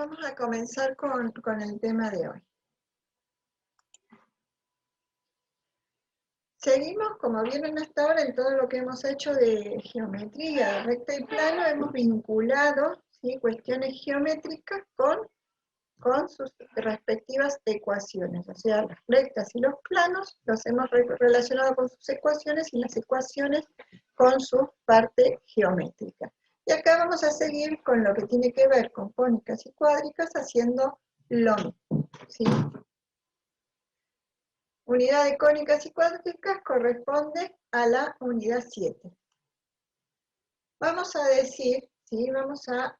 vamos a comenzar con el tema de hoy. Seguimos, como vieron hasta ahora, en todo lo que hemos hecho de geometría, de recta y plano, hemos vinculado, ¿sí?, cuestiones geométricas con sus respectivas ecuaciones. O sea, las rectas y los planos los hemos relacionado con sus ecuaciones y las ecuaciones con su parte geométrica. Y acá vamos a seguir con lo que tiene que ver con cónicas y cuádricas, haciendo lo mismo, ¿sí? Unidad de cónicas y cuádricas corresponde a la unidad 7. Vamos a decir, ¿sí?, vamos a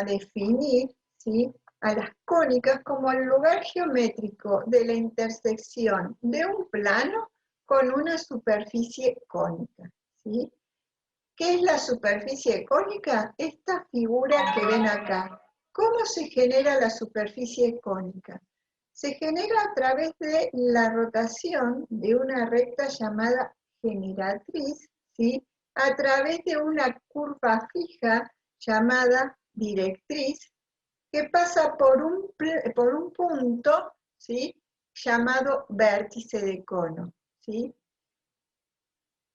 definir, ¿sí?, a las cónicas como el lugar geométrico de la intersección de un plano con una superficie cónica, ¿sí? ¿Qué es la superficie cónica? Esta figura que ven acá. ¿Cómo se genera la superficie cónica? Se genera a través de la rotación de una recta llamada generatriz, ¿sí?, a través de una curva fija llamada directriz, que pasa por un punto, ¿sí?, llamado vértice de cono, ¿sí?,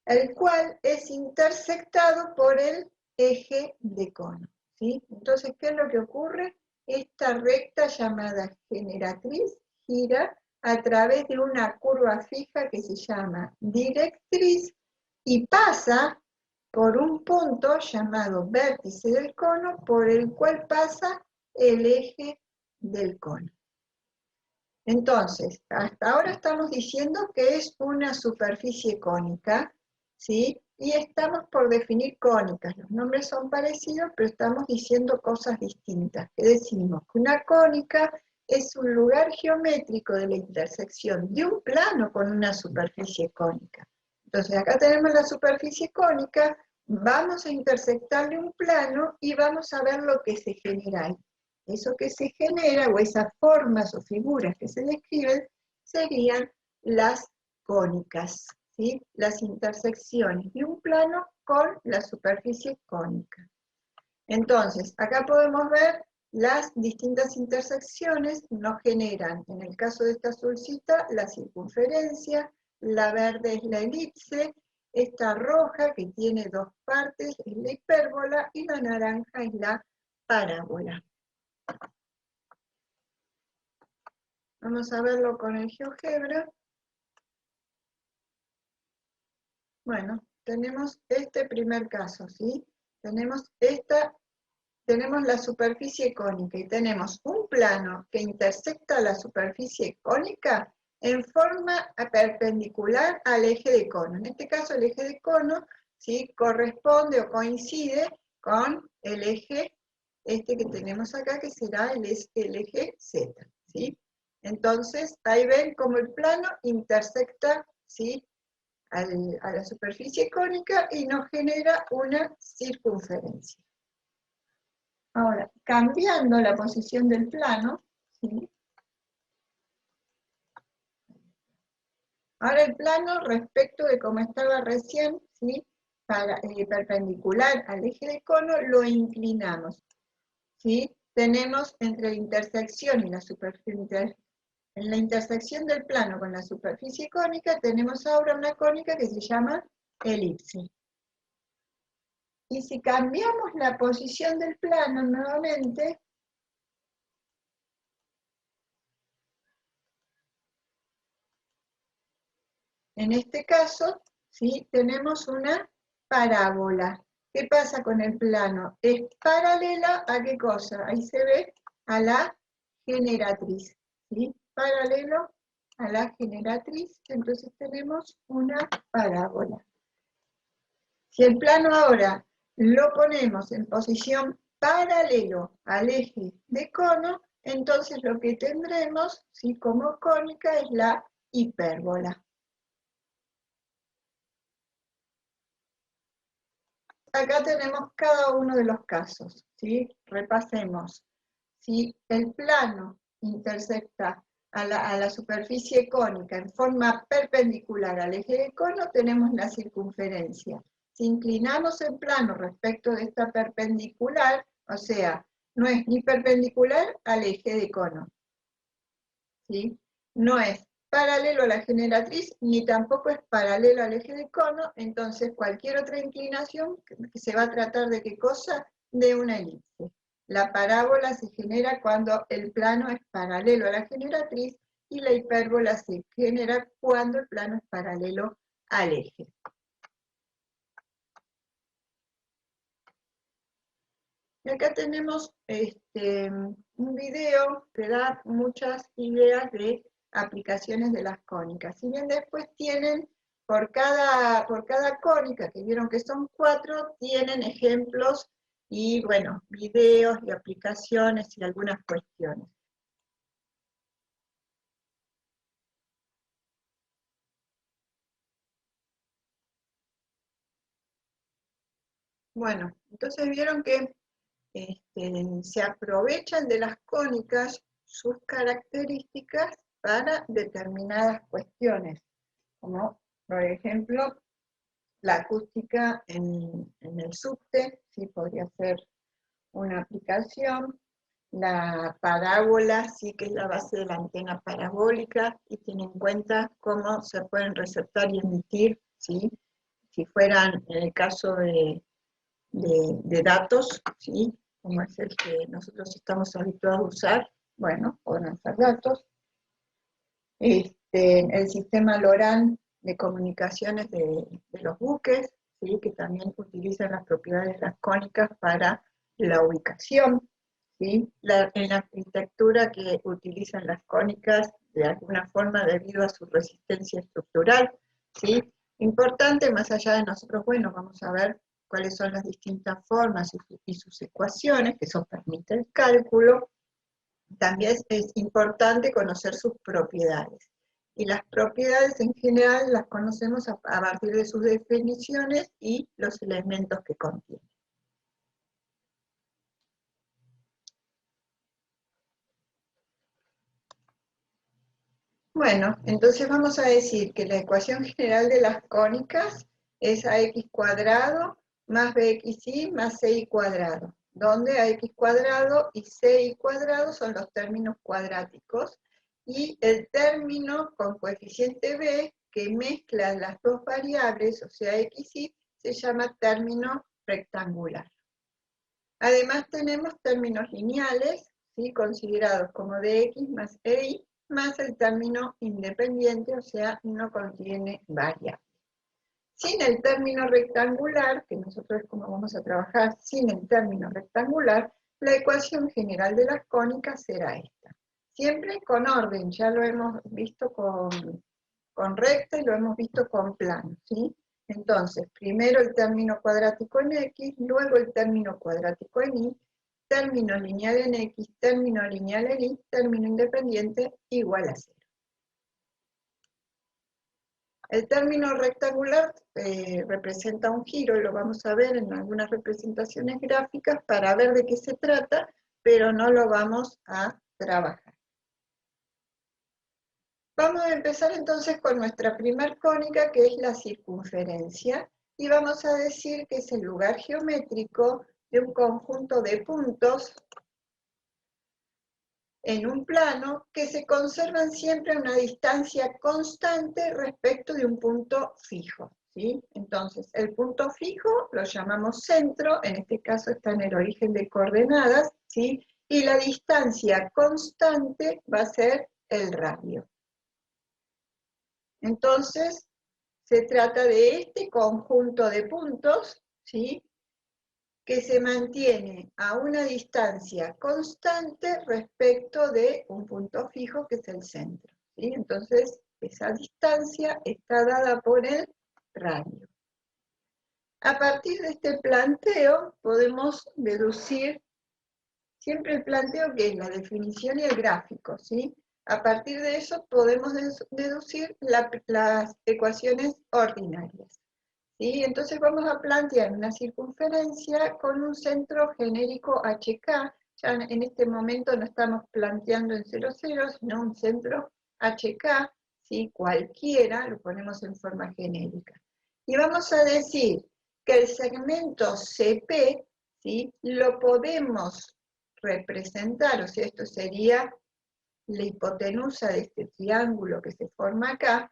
el cual es intersectado por el eje de cono, ¿sí? Entonces, ¿qué es lo que ocurre? Esta recta llamada generatriz gira a través de una curva fija que se llama directriz y pasa por un punto llamado vértice del cono, por el cual pasa el eje del cono. Entonces, hasta ahora estamos diciendo que es una superficie cónica, ¿sí? Y estamos por definir cónicas. Los nombres son parecidos, pero estamos diciendo cosas distintas. Que decimos que una cónica es un lugar geométrico de la intersección de un plano con una superficie cónica. Entonces, acá tenemos la superficie cónica, vamos a intersectarle un plano y vamos a ver lo que se genera ahí. Eso que se genera, o esas formas o figuras que se describen, serían las cónicas, ¿sí?, las intersecciones de un plano con la superficie cónica. Entonces, acá podemos ver las distintas intersecciones, nos generan, en el caso de esta azulcita, la circunferencia, la verde es la elipse, esta roja, que tiene dos partes, es la hipérbola, y la naranja es la parábola. Vamos a verlo con el GeoGebra. Bueno, tenemos este primer caso, ¿sí? Tenemos la superficie cónica y tenemos un plano que intersecta la superficie cónica en forma perpendicular al eje de cono. En este caso el eje de cono, ¿sí?, corresponde o coincide con el eje que tenemos acá, que será el eje Z, ¿sí? Entonces, ahí ven cómo el plano intersecta, ¿sí?, a la superficie cónica y nos genera una circunferencia. Ahora, cambiando la posición del plano, ¿sí?, ahora el plano, respecto de cómo estaba recién, ¿sí?, perpendicular al eje de cono, lo inclinamos, ¿sí? Tenemos entre la intersección y la superficie, en la intersección del plano con la superficie cónica, tenemos ahora una cónica que se llama elipse. Y si cambiamos la posición del plano nuevamente, en este caso, ¿sí?, tenemos una parábola. ¿Qué pasa con el plano? Es paralela a ¿qué cosa? Ahí se ve a la generatriz, ¿sí? Paralelo a la generatriz, entonces tenemos una parábola. Si el plano ahora lo ponemos en posición paralelo al eje de cono, entonces lo que tendremos, ¿sí?, como cónica es la hipérbola. Acá tenemos cada uno de los casos, ¿sí? Repasemos. Si el plano intersecta a la superficie cónica en forma perpendicular al eje de cono, tenemos la circunferencia. Si inclinamos el plano respecto de esta perpendicular, o sea, no es ni perpendicular al eje de cono, ¿sí? No es paralelo a la generatriz, ni tampoco es paralelo al eje de cono, entonces cualquier otra inclinación que se va a tratar de qué cosa, de una elipse. La parábola se genera cuando el plano es paralelo a la generatriz y la hipérbola se genera cuando el plano es paralelo al eje. Y acá tenemos un video que da muchas ideas de aplicaciones de las cónicas. Si bien después tienen, por cada cónica, que vieron que son 4, tienen ejemplos y, bueno, videos y aplicaciones y algunas cuestiones. Bueno, entonces vieron que se aprovechan de las cónicas sus características para determinadas cuestiones, como por ejemplo la acústica en el subte, sí podría ser una aplicación, la parábola, sí que es la base de la antena parabólica y tiene en cuenta cómo se pueden receptar y emitir, ¿sí? Si fueran en el caso de datos, ¿sí? Como es el que nosotros estamos habituados a usar, bueno, podrán ser datos. El sistema LORAN de comunicaciones de los buques, ¿sí? Que también utilizan las propiedades de las cónicas para la ubicación, ¿sí? En la arquitectura que utilizan las cónicas de alguna forma debido a su resistencia estructural, ¿sí? Importante, más allá de nosotros, bueno, vamos a ver cuáles son las distintas formas y sus ecuaciones, que eso permite el cálculo. También es importante conocer sus propiedades. Y las propiedades en general las conocemos a partir de sus definiciones y los elementos que contienen. Bueno, entonces vamos a decir que la ecuación general de las cónicas es ax cuadrado más bxy más cy cuadrado, donde ax cuadrado y cy cuadrado son los términos cuadráticos, y el término con coeficiente b que mezcla las dos variables, o sea, x y, se llama término rectangular. Además tenemos términos lineales, ¿sí? Considerados como dx más y, más el término independiente, o sea, no contiene variable. Sin el término rectangular, que nosotros es como vamos a trabajar sin el término rectangular, la ecuación general de las cónicas será esta. Siempre con orden, ya lo hemos visto con recta y lo hemos visto con plano, ¿sí? Entonces, primero el término cuadrático en x, luego el término cuadrático en y, término lineal en x, término lineal en y, término independiente igual a 0. El término rectangular representa un giro, y lo vamos a ver en algunas representaciones gráficas para ver de qué se trata, pero no lo vamos a trabajar. Vamos a empezar entonces con nuestra primer cónica, que es la circunferencia, y vamos a decir que es el lugar geométrico de un conjunto de puntos en un plano que se conservan siempre a una distancia constante respecto de un punto fijo, ¿sí? Entonces, el punto fijo lo llamamos centro, en este caso está en el origen de coordenadas, ¿sí? Y la distancia constante va a ser el radio. Entonces, se trata de este conjunto de puntos, ¿sí? Que se mantiene a una distancia constante respecto de un punto fijo que es el centro, ¿sí? Entonces, esa distancia está dada por el radio. A partir de este planteo podemos deducir siempre el planteo, que es la definición y el gráfico, ¿sí? A partir de eso podemos deducir las ecuaciones ordinarias, ¿sí? Entonces vamos a plantear una circunferencia con un centro genérico HK. Ya en este momento no estamos planteando en 0, 0, sino un centro HK, ¿sí? Cualquiera, lo ponemos en forma genérica. Y vamos a decir que el segmento CP, ¿sí? Lo podemos representar, o sea, esto sería la hipotenusa de este triángulo que se forma acá,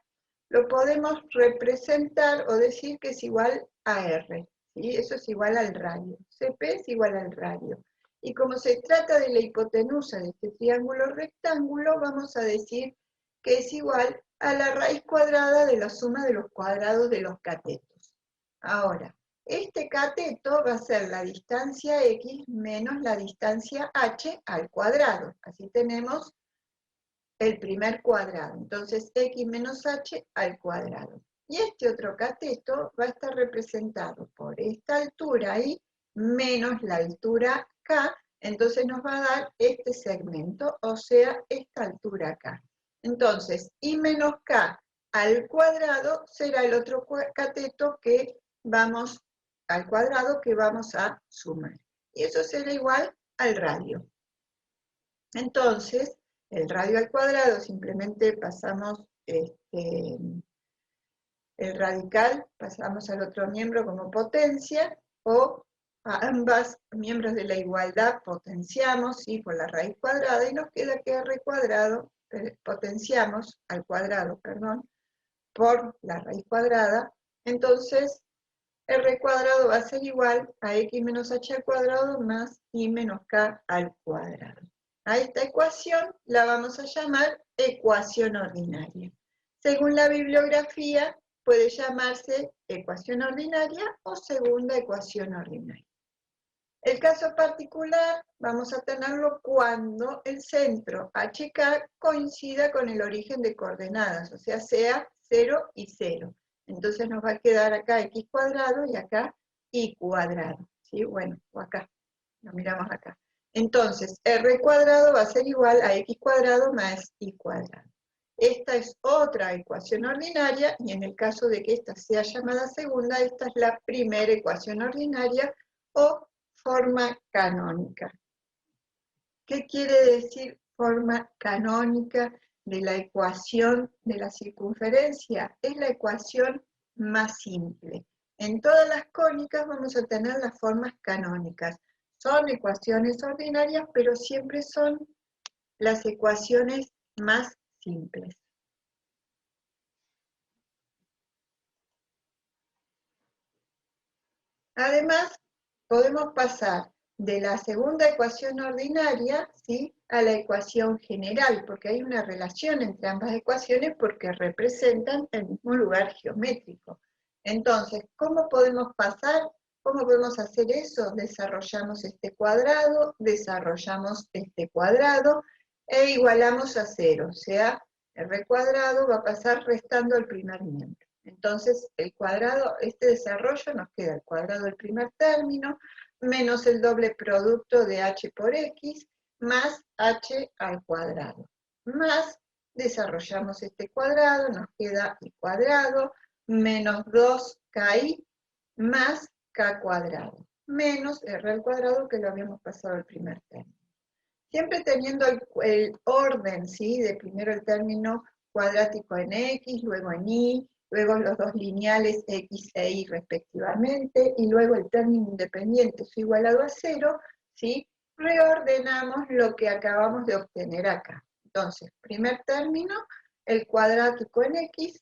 lo podemos representar o decir que es igual a R, ¿sí? Eso es igual al radio, CP es igual al radio. Y como se trata de la hipotenusa de este triángulo rectángulo, vamos a decir que es igual a la raíz cuadrada de la suma de los cuadrados de los catetos. Ahora, este cateto va a ser la distancia x menos la distancia h al cuadrado. Así tenemos el primer cuadrado. Entonces, x menos h al cuadrado. Y este otro cateto va a estar representado por esta altura ahí, menos la altura k, entonces nos va a dar este segmento, o sea, esta altura acá. Entonces, y menos k al cuadrado será el otro cateto que vamos al cuadrado que vamos a sumar. Y eso será igual al radio. Entonces, el radio al cuadrado simplemente pasamos el radical, pasamos al otro miembro como potencia, o a ambas miembros de la igualdad potenciamos, ¿sí? Por la raíz cuadrada, y nos queda que r cuadrado, potenciamos al cuadrado, perdón, por la raíz cuadrada, entonces r cuadrado va a ser igual a x menos h al cuadrado más y menos k al cuadrado. A esta ecuación la vamos a llamar ecuación ordinaria. Según la bibliografía, puede llamarse ecuación ordinaria o segunda ecuación ordinaria. El caso particular vamos a tenerlo cuando el centro HK coincida con el origen de coordenadas, o sea 0 y 0. Entonces nos va a quedar acá x cuadrado y acá y cuadrado. ¿Sí? Bueno, o acá, lo miramos acá. Entonces, r cuadrado va a ser igual a x cuadrado más y cuadrado. Esta es otra ecuación ordinaria, y en el caso de que esta sea llamada segunda, esta es la primera ecuación ordinaria o forma canónica. ¿Qué quiere decir forma canónica de la ecuación de la circunferencia? Es la ecuación más simple. En todas las cónicas vamos a tener las formas canónicas. Son ecuaciones ordinarias, pero siempre son las ecuaciones más simples. Además, podemos pasar de la segunda ecuación ordinaria, ¿sí?, a la ecuación general, porque hay una relación entre ambas ecuaciones porque representan el mismo lugar geométrico. Entonces, ¿cómo podemos pasar? ¿Cómo podemos hacer eso? Desarrollamos este cuadrado e igualamos a 0, o sea, r cuadrado va a pasar restando el primer miembro. Entonces, el cuadrado, este desarrollo nos queda el cuadrado del primer término, menos el doble producto de h por x, más h al cuadrado. Más, desarrollamos este cuadrado, nos queda y cuadrado, menos 2ki, más k cuadrado, menos r al cuadrado que lo habíamos pasado al primer término. Siempre teniendo el orden, ¿sí?, de primero el término cuadrático en x, luego en y, luego los dos lineales x e y respectivamente, y luego el término independiente su igualado a 0, ¿sí? Reordenamos lo que acabamos de obtener acá. Entonces, primer término, el cuadrático en x,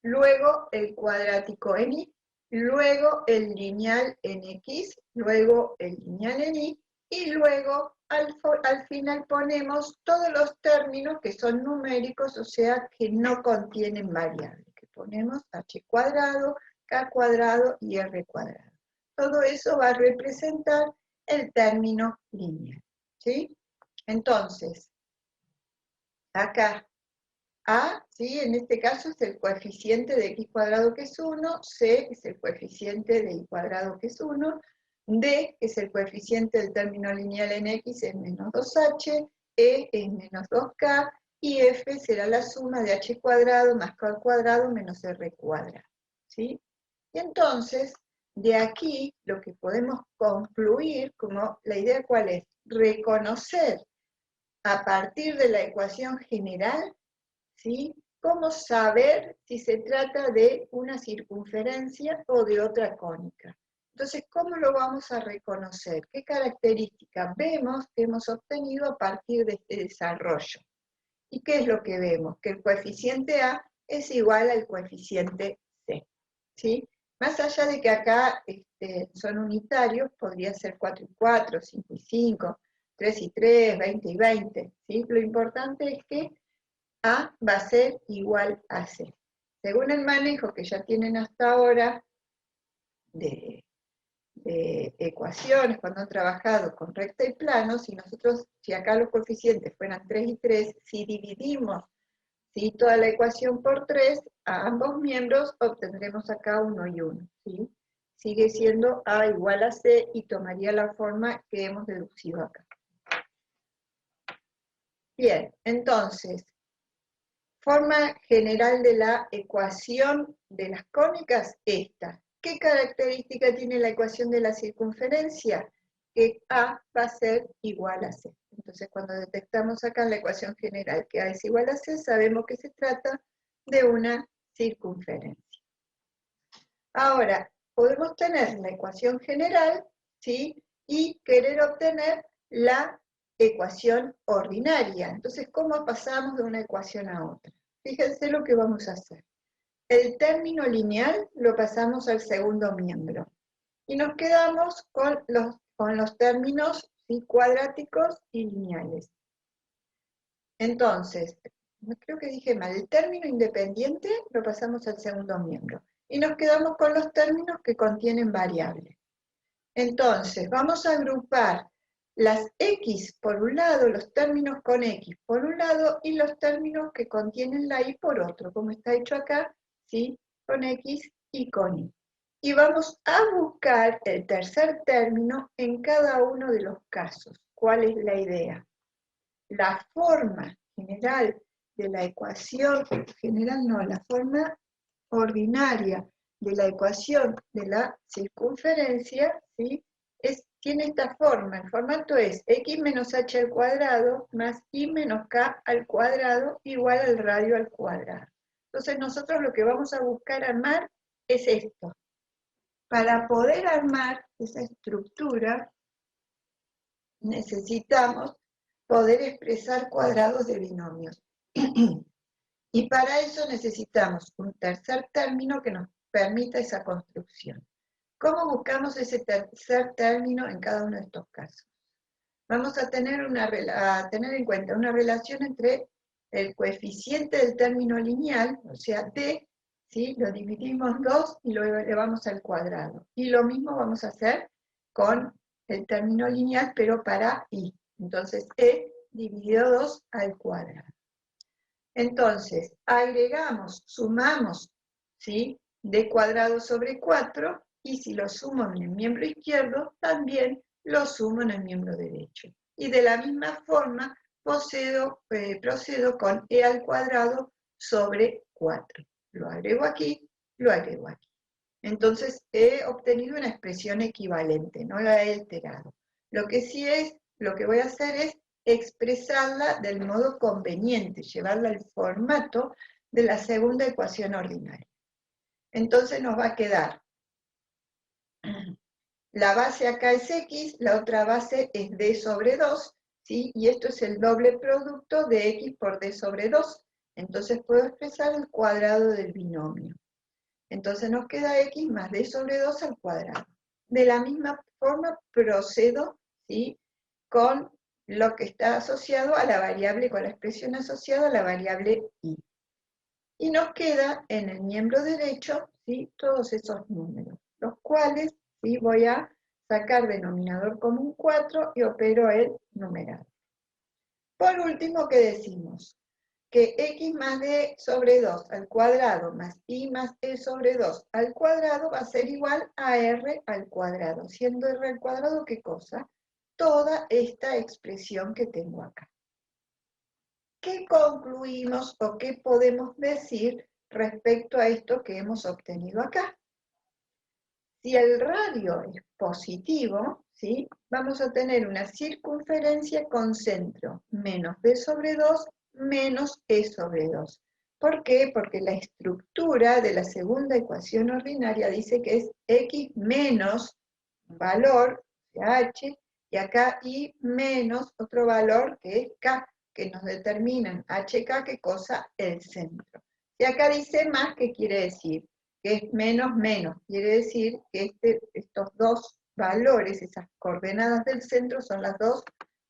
luego el cuadrático en y, luego el lineal en x, luego el lineal en y, y luego al final ponemos todos los términos que son numéricos, o sea, que no contienen variables, que ponemos h cuadrado, k cuadrado y r cuadrado. Todo eso va a representar el término lineal, ¿sí? Entonces, acá, a, ¿sí?, en este caso es el coeficiente de x cuadrado que es 1, c es el coeficiente de y cuadrado que es 1, d es el coeficiente del término lineal en x, es menos 2h, e es menos 2k, y f será la suma de h cuadrado más k cuadrado menos r cuadrado, ¿sí? Y entonces, de aquí, lo que podemos concluir, como la idea cuál es, reconocer a partir de la ecuación general, ¿sí?, cómo saber si se trata de una circunferencia o de otra cónica. Entonces, ¿cómo lo vamos a reconocer? ¿Qué características vemos que hemos obtenido a partir de este desarrollo? ¿Y qué es lo que vemos? Que el coeficiente A es igual al coeficiente C, ¿sí? Más allá de que acá son unitarios, podría ser 4 y 4, 5 y 5, 3 y 3, 20 y 20, ¿sí? Lo importante es que A va a ser igual a C. Según el manejo que ya tienen hasta ahora de ecuaciones, cuando han trabajado con recta y plano, si acá los coeficientes fueran 3 y 3, si dividimos toda la ecuación por 3, a ambos miembros obtendremos acá 1 y 1, ¿sí? Sigue siendo A igual a C y tomaría la forma que hemos deducido acá. Bien, entonces, forma general de la ecuación de las cónicas, esta. ¿Qué característica tiene la ecuación de la circunferencia? Que A va a ser igual a C. Entonces, cuando detectamos acá en la ecuación general que A es igual a C, sabemos que se trata de una circunferencia. Ahora, podemos tener la ecuación general, ¿sí? Y querer obtener la ecuación ordinaria. Entonces, ¿cómo pasamos de una ecuación a otra? Fíjense lo que vamos a hacer. El término lineal lo pasamos al segundo miembro. Y nos quedamos con los términos, ¿sí?, cuadráticos y lineales. Entonces, creo que dije mal, el término independiente lo pasamos al segundo miembro. Y nos quedamos con los términos que contienen variables. Entonces, vamos a agrupar las X por un lado, los términos con X por un lado, y los términos que contienen la Y por otro, como está hecho acá, ¿sí?, con X y con Y. Y vamos a buscar el tercer término en cada uno de los casos. ¿Cuál es la idea? La forma general de la ecuación, la forma ordinaria de la ecuación de la circunferencia, ¿sí?, tiene esta forma. El formato es x menos h al cuadrado más y menos k al cuadrado igual al radio al cuadrado. Entonces nosotros lo que vamos a buscar armar es esto. Para poder armar esa estructura necesitamos poder expresar cuadrados de binomios. Y para eso necesitamos un tercer término que nos permita esa construcción. ¿Cómo buscamos ese tercer término en cada uno de estos casos? Vamos a tener en cuenta una relación entre el coeficiente del término lineal, o sea, D, ¿sí?, lo dividimos 2 y lo elevamos al cuadrado. Y lo mismo vamos a hacer con el término lineal, pero para Y. Entonces, E dividido 2 al cuadrado. Entonces, agregamos, sumamos, ¿sí?, D cuadrado sobre 4, y si lo sumo en el miembro izquierdo, también lo sumo en el miembro derecho. Y de la misma forma procedo con E al cuadrado sobre 4. Lo agrego aquí, lo agrego aquí. Entonces he obtenido una expresión equivalente, no la he alterado. Lo que voy a hacer es expresarla del modo conveniente, llevarla al formato de la segunda ecuación ordinaria. Entonces nos va a quedar, la base acá es X, la otra base es D sobre 2, ¿sí? Y esto es el doble producto de X por D sobre 2. Entonces puedo expresar el cuadrado del binomio. Entonces nos queda X más D sobre 2 al cuadrado. De la misma forma procedo, ¿sí?, con lo que está asociado a la variable, con la expresión asociada a la variable Y. Y nos queda en el miembro derecho, ¿sí?, todos esos números, los cuales, ¿sí?, voy a sacar denominador común 4 y opero el numerador. Por último, ¿qué decimos? Que X más D sobre 2 al cuadrado más Y más E sobre 2 al cuadrado va a ser igual a R al cuadrado. Siendo R al cuadrado, ¿qué cosa? Toda esta expresión que tengo acá. ¿Qué concluimos o qué podemos decir respecto a esto que hemos obtenido acá? Si el radio es positivo, ¿sí?, vamos a tener una circunferencia con centro menos B sobre 2 menos E sobre 2. ¿Por qué? Porque la estructura de la segunda ecuación ordinaria dice que es X menos valor, h, y acá y menos otro valor que es k, que nos determinan hk, ¿qué cosa? El centro. Y acá dice más, ¿qué quiere decir? Que es menos menos, quiere decir que estos dos valores, esas coordenadas del centro, son las dos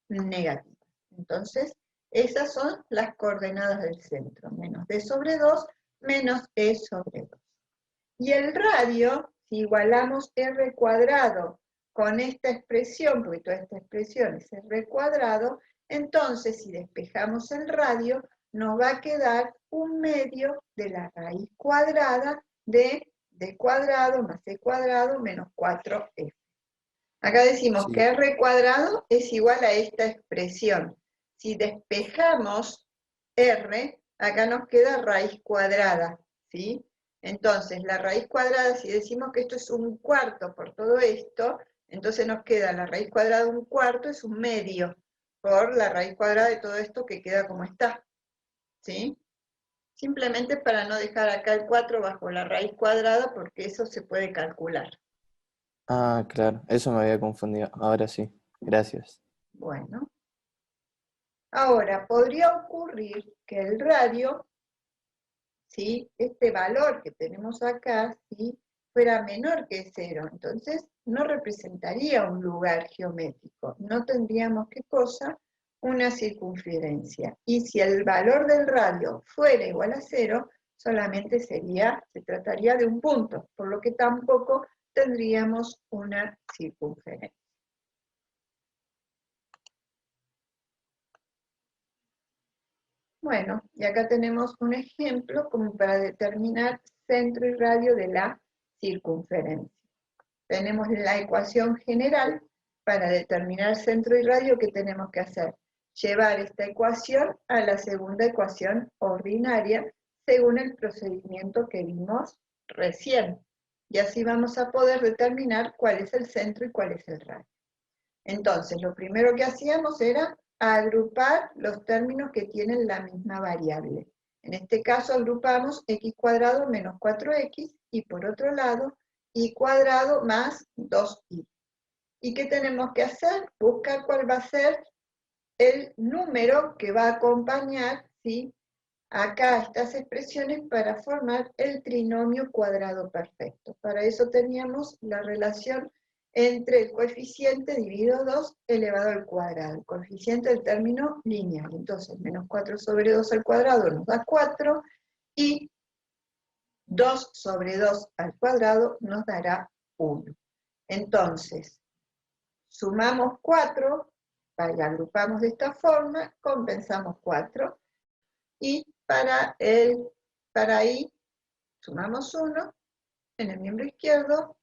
negativas. Entonces, esas son las coordenadas del centro, menos d sobre 2, menos e sobre 2. Y el radio, si igualamos r cuadrado con esta expresión, porque toda esta expresión es r cuadrado, entonces si despejamos el radio, nos va a quedar un medio de la raíz cuadrada de d cuadrado más e cuadrado menos 4f. Acá decimos Sí. que r cuadrado es igual a esta expresión. Si despejamos r, acá nos queda raíz cuadrada, ¿sí? Entonces, la raíz cuadrada, si decimos que esto es un cuarto por todo esto, entonces nos queda la raíz cuadrada de un cuarto, es un medio, por la raíz cuadrada de todo esto que queda como está, ¿sí? Simplemente para no dejar acá el 4 bajo la raíz cuadrada, porque eso se puede calcular. Ah, claro, eso me había confundido. Ahora sí, gracias. Bueno. Ahora, podría ocurrir que el radio, ¿sí? Este valor que tenemos acá, ¿sí? Fuera menor que 0. Entonces, no representaría un lugar geométrico. No tendríamos, ¿qué cosa? Una circunferencia. Y si el valor del radio fuera igual a 0, solamente se trataría de un punto, por lo que tampoco tendríamos una circunferencia. Bueno, y acá tenemos un ejemplo como para determinar centro y radio de la circunferencia. Tenemos la ecuación general para determinar centro y radio. ¿Qué tenemos que hacer? Llevar esta ecuación a la segunda ecuación ordinaria según el procedimiento que vimos recién. Y así vamos a poder determinar cuál es el centro y cuál es el radio. Entonces, lo primero que hacíamos era agrupar los términos que tienen la misma variable. En este caso agrupamos x cuadrado menos 4x y por otro lado y cuadrado más 2y. ¿Y qué tenemos que hacer? Buscar cuál va a ser el número que va a acompañar, ¿sí?, acá estas expresiones para formar el trinomio cuadrado perfecto. Para eso teníamos la relación entre el coeficiente dividido 2 elevado al cuadrado, el coeficiente del término lineal. Entonces, menos 4 sobre 2 al cuadrado nos da 4 y 2 sobre 2 al cuadrado nos dará 1. Entonces, sumamos 4, agrupamos de esta forma, compensamos 4 y para ahí sumamos 1 en el miembro izquierdo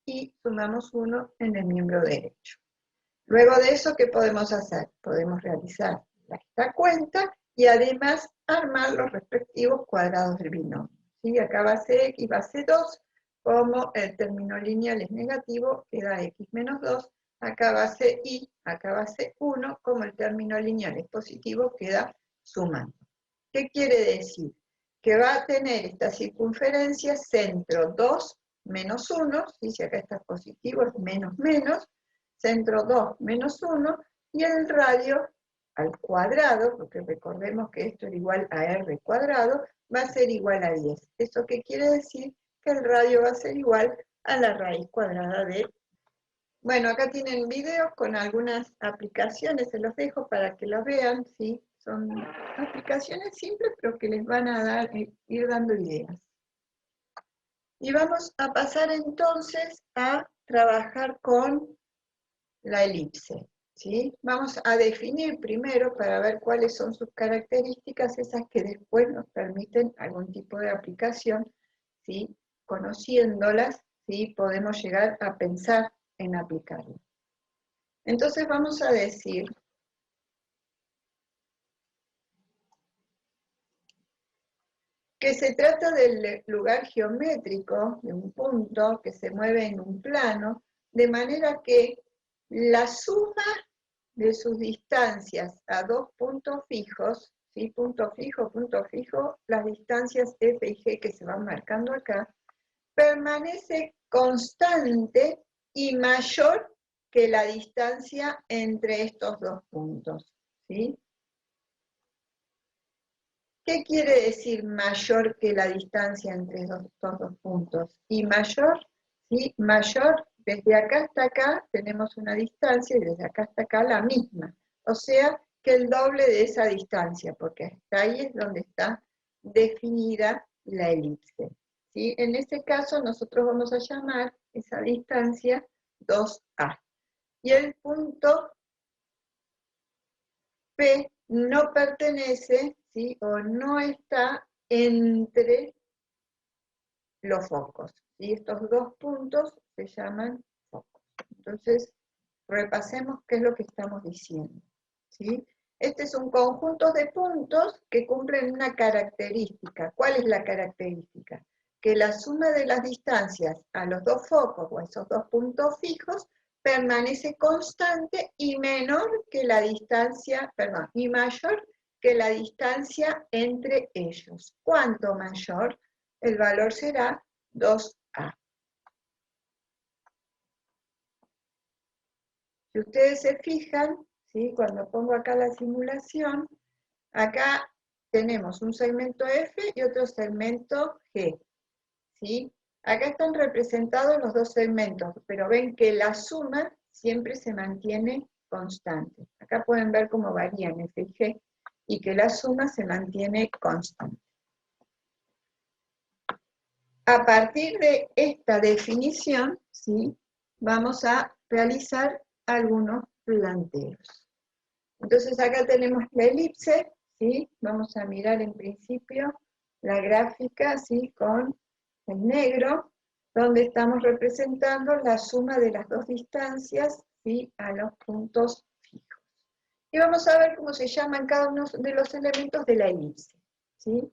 y sumamos 1 en el miembro derecho. Luego de eso, ¿qué podemos hacer? Podemos realizar esta cuenta y además armar los respectivos cuadrados del binomio. ¿Sí? Acá base x, base 2, como el término lineal es negativo, queda x menos 2, acá base y, acá base 1, como el término lineal es positivo, queda sumando. ¿Qué quiere decir? Que va a tener esta circunferencia centro 2 menos 1, ¿sí? Si acá está positivo es menos menos, centro 2 menos 1, y el radio al cuadrado, porque recordemos que esto es igual a r cuadrado, va a ser igual a 10. ¿Eso qué quiere decir? Que el radio va a ser igual a la raíz cuadrada de... Bueno, acá tienen videos con algunas aplicaciones, se los dejo para que los vean, ¿sí? Son aplicaciones simples, pero que les van a ir dando ideas. Y vamos a pasar entonces a trabajar con la elipse, ¿sí? Vamos a definir primero para ver cuáles son sus características, esas que después nos permiten algún tipo de aplicación, ¿sí? Conociéndolas, ¿sí? Podemos llegar a pensar en aplicarlas. Entonces vamos a decir que se trata del lugar geométrico, de un punto que se mueve en un plano, de manera que la suma de sus distancias a dos puntos fijos, ¿sí? Punto fijo, las distancias f y g que se van marcando acá, permanece constante y mayor que la distancia entre estos dos puntos, ¿sí? ¿Qué quiere decir mayor que la distancia entre estos dos puntos? Y mayor, ¿sí? Mayor, desde acá hasta acá tenemos una distancia y desde acá hasta acá la misma. O sea, que el doble de esa distancia, porque hasta ahí es donde está definida la elipse, ¿sí? En este caso nosotros vamos a llamar esa distancia 2A. Y el punto P no pertenece, ¿sí? O no está entre los focos, ¿sí? Estos dos puntos se llaman focos. Entonces, repasemos qué es lo que estamos diciendo, ¿sí? Este es un conjunto de puntos que cumplen una característica. ¿Cuál es la característica? Que la suma de las distancias a los dos focos o a esos dos puntos fijos permanece constante y menor que la distancia, perdón, y mayor que la distancia entre ellos. ¿Cuánto mayor? El valor será 2A. Si ustedes se fijan, ¿sí? Cuando pongo acá la simulación, acá tenemos un segmento F y otro segmento G, ¿sí? Acá están representados los dos segmentos, pero ven que la suma siempre se mantiene constante. Acá pueden ver cómo varían F y G, y que la suma se mantiene constante. A partir de esta definición, ¿sí? Vamos a realizar algunos planteos. Entonces acá tenemos la elipse, ¿sí? Vamos a mirar en principio la gráfica, ¿sí? Con el negro, donde estamos representando la suma de las dos distancias, ¿sí? A los puntos fijos. Y vamos a ver cómo se llaman cada uno de los elementos de la elipse, ¿sí?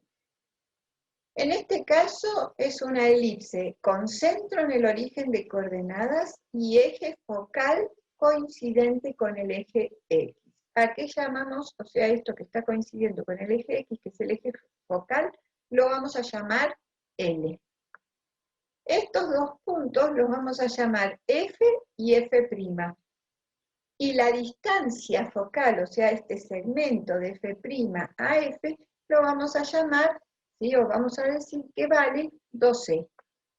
En este caso es una elipse con centro en el origen de coordenadas y eje focal coincidente con el eje X. ¿A qué llamamos? O sea, esto que está coincidiendo con el eje X, que es el eje focal, lo vamos a llamar L. Estos dos puntos los vamos a llamar F y F'. Y la distancia focal, o sea, este segmento de F' a F, lo vamos a llamar, ¿sí? O vamos a decir que vale 2C.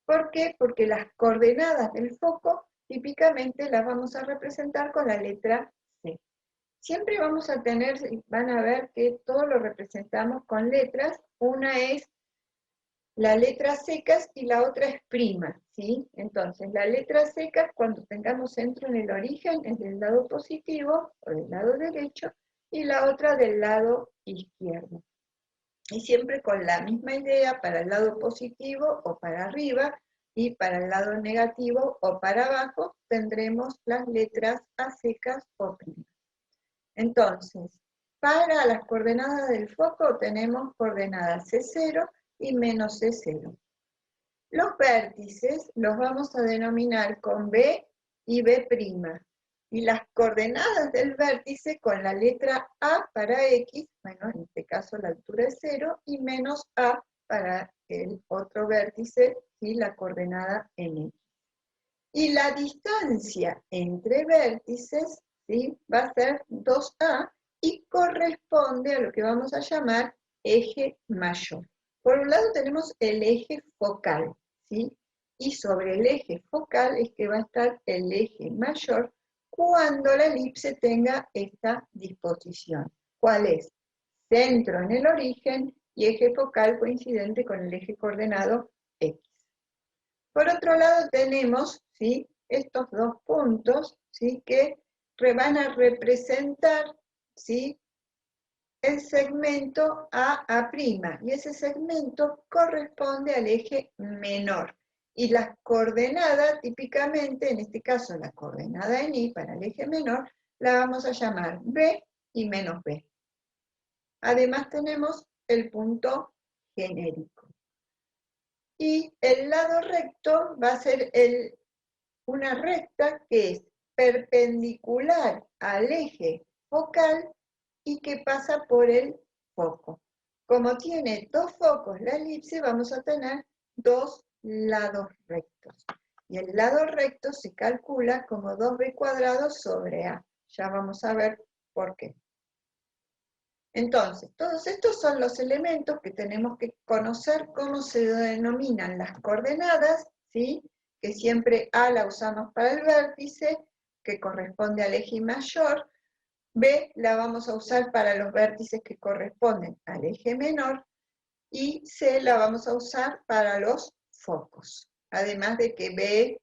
¿Por qué? Porque las coordenadas del foco típicamente las vamos a representar con la letra C. Siempre vamos a tener, van a ver que todo lo representamos con letras. Una es la letra secas y la otra es prima, ¿sí? Entonces, la letra seca, cuando tengamos centro en el origen, es del lado positivo o del lado derecho, y la otra del lado izquierdo. Y siempre con la misma idea para el lado positivo o para arriba, y para el lado negativo o para abajo tendremos las letras A secas o primas. Entonces, para las coordenadas del foco tenemos coordenadas C0 y menos C0. Los vértices los vamos a denominar con B y B', y las coordenadas del vértice con la letra A para X, bueno, en este caso la altura es 0, y menos A para el otro vértice, y la coordenada en X. Y la distancia entre vértices, ¿sí? Va a ser 2A y corresponde a lo que vamos a llamar eje mayor. Por un lado tenemos el eje focal, ¿sí? Y sobre el eje focal es que va a estar el eje mayor cuando la elipse tenga esta disposición. ¿Cuál es? Centro en el origen y eje focal coincidente con el eje coordenado X. Por otro lado tenemos, ¿sí? Estos dos puntos, ¿sí? Que van a representar, ¿sí? El segmento A', y ese segmento corresponde al eje menor. Y las coordenadas, típicamente, en este caso la coordenada en Y para el eje menor, la vamos a llamar B y menos B. Además tenemos el punto genérico. Y el lado recto va a ser una recta que es perpendicular al eje focal y que pasa por el foco. Como tiene dos focos la elipse, vamos a tener dos lados rectos. Y el lado recto se calcula como 2b² sobre a. Ya vamos a ver por qué. Entonces, todos estos son los elementos que tenemos que conocer cómo se denominan las coordenadas, ¿sí? Que siempre A la usamos para el vértice, que corresponde al eje mayor, B la vamos a usar para los vértices que corresponden al eje menor, y C la vamos a usar para los focos. Además de que B,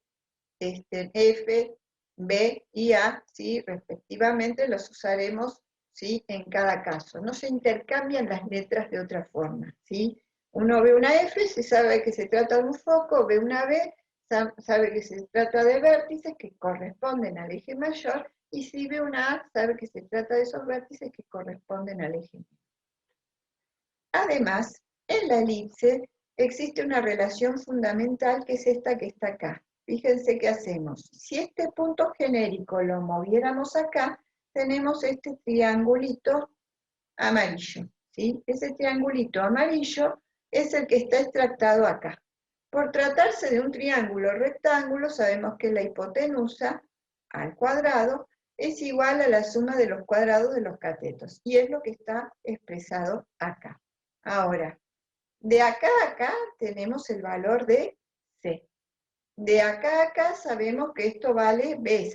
F, B y A, ¿sí? Respectivamente, los usaremos, ¿sí? En cada caso. No se intercambian las letras de otra forma, ¿sí? Uno ve una F, se sabe que se trata de un foco, ve una B, sabe que se trata de vértices que corresponden al eje mayor, y si ve una A, sabe que se trata de esos vértices que corresponden al eje menor. Además, en la elipse existe una relación fundamental que es esta que está acá. Fíjense qué hacemos. Si este punto genérico lo moviéramos acá, tenemos este triangulito amarillo, ¿sí? Ese triangulito amarillo es el que está extractado acá. Por tratarse de un triángulo rectángulo, sabemos que la hipotenusa al cuadrado es igual a la suma de los cuadrados de los catetos, y es lo que está expresado acá. Ahora, de acá a acá tenemos el valor de C. De acá a acá sabemos que esto vale B,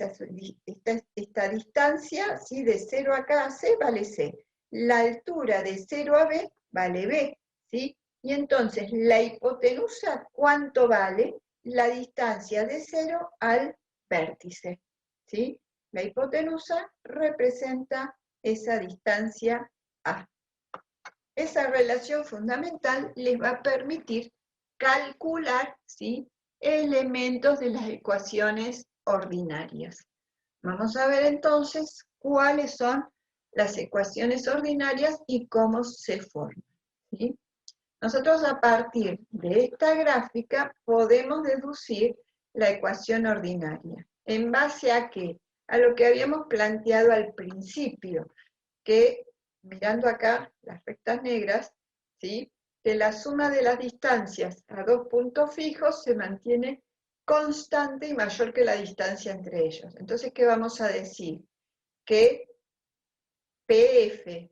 esta distancia, ¿sí? De 0 acá a C vale C. La altura de 0 a B vale B, ¿sí? Y entonces, la hipotenusa, ¿cuánto vale? La distancia de 0 al vértice, ¿sí? La hipotenusa representa esa distancia A. Esa relación fundamental les va a permitir calcular, ¿sí? Elementos de las ecuaciones ordinarias. Vamos a ver entonces cuáles son las ecuaciones ordinarias y cómo se forman, ¿sí? Nosotros a partir de esta gráfica podemos deducir la ecuación ordinaria. ¿En base a qué? A lo que habíamos planteado al principio, que mirando acá las rectas negras, ¿sí? Que la suma de las distancias a dos puntos fijos se mantiene constante y mayor que la distancia entre ellos. Entonces, ¿qué vamos a decir? Que PF,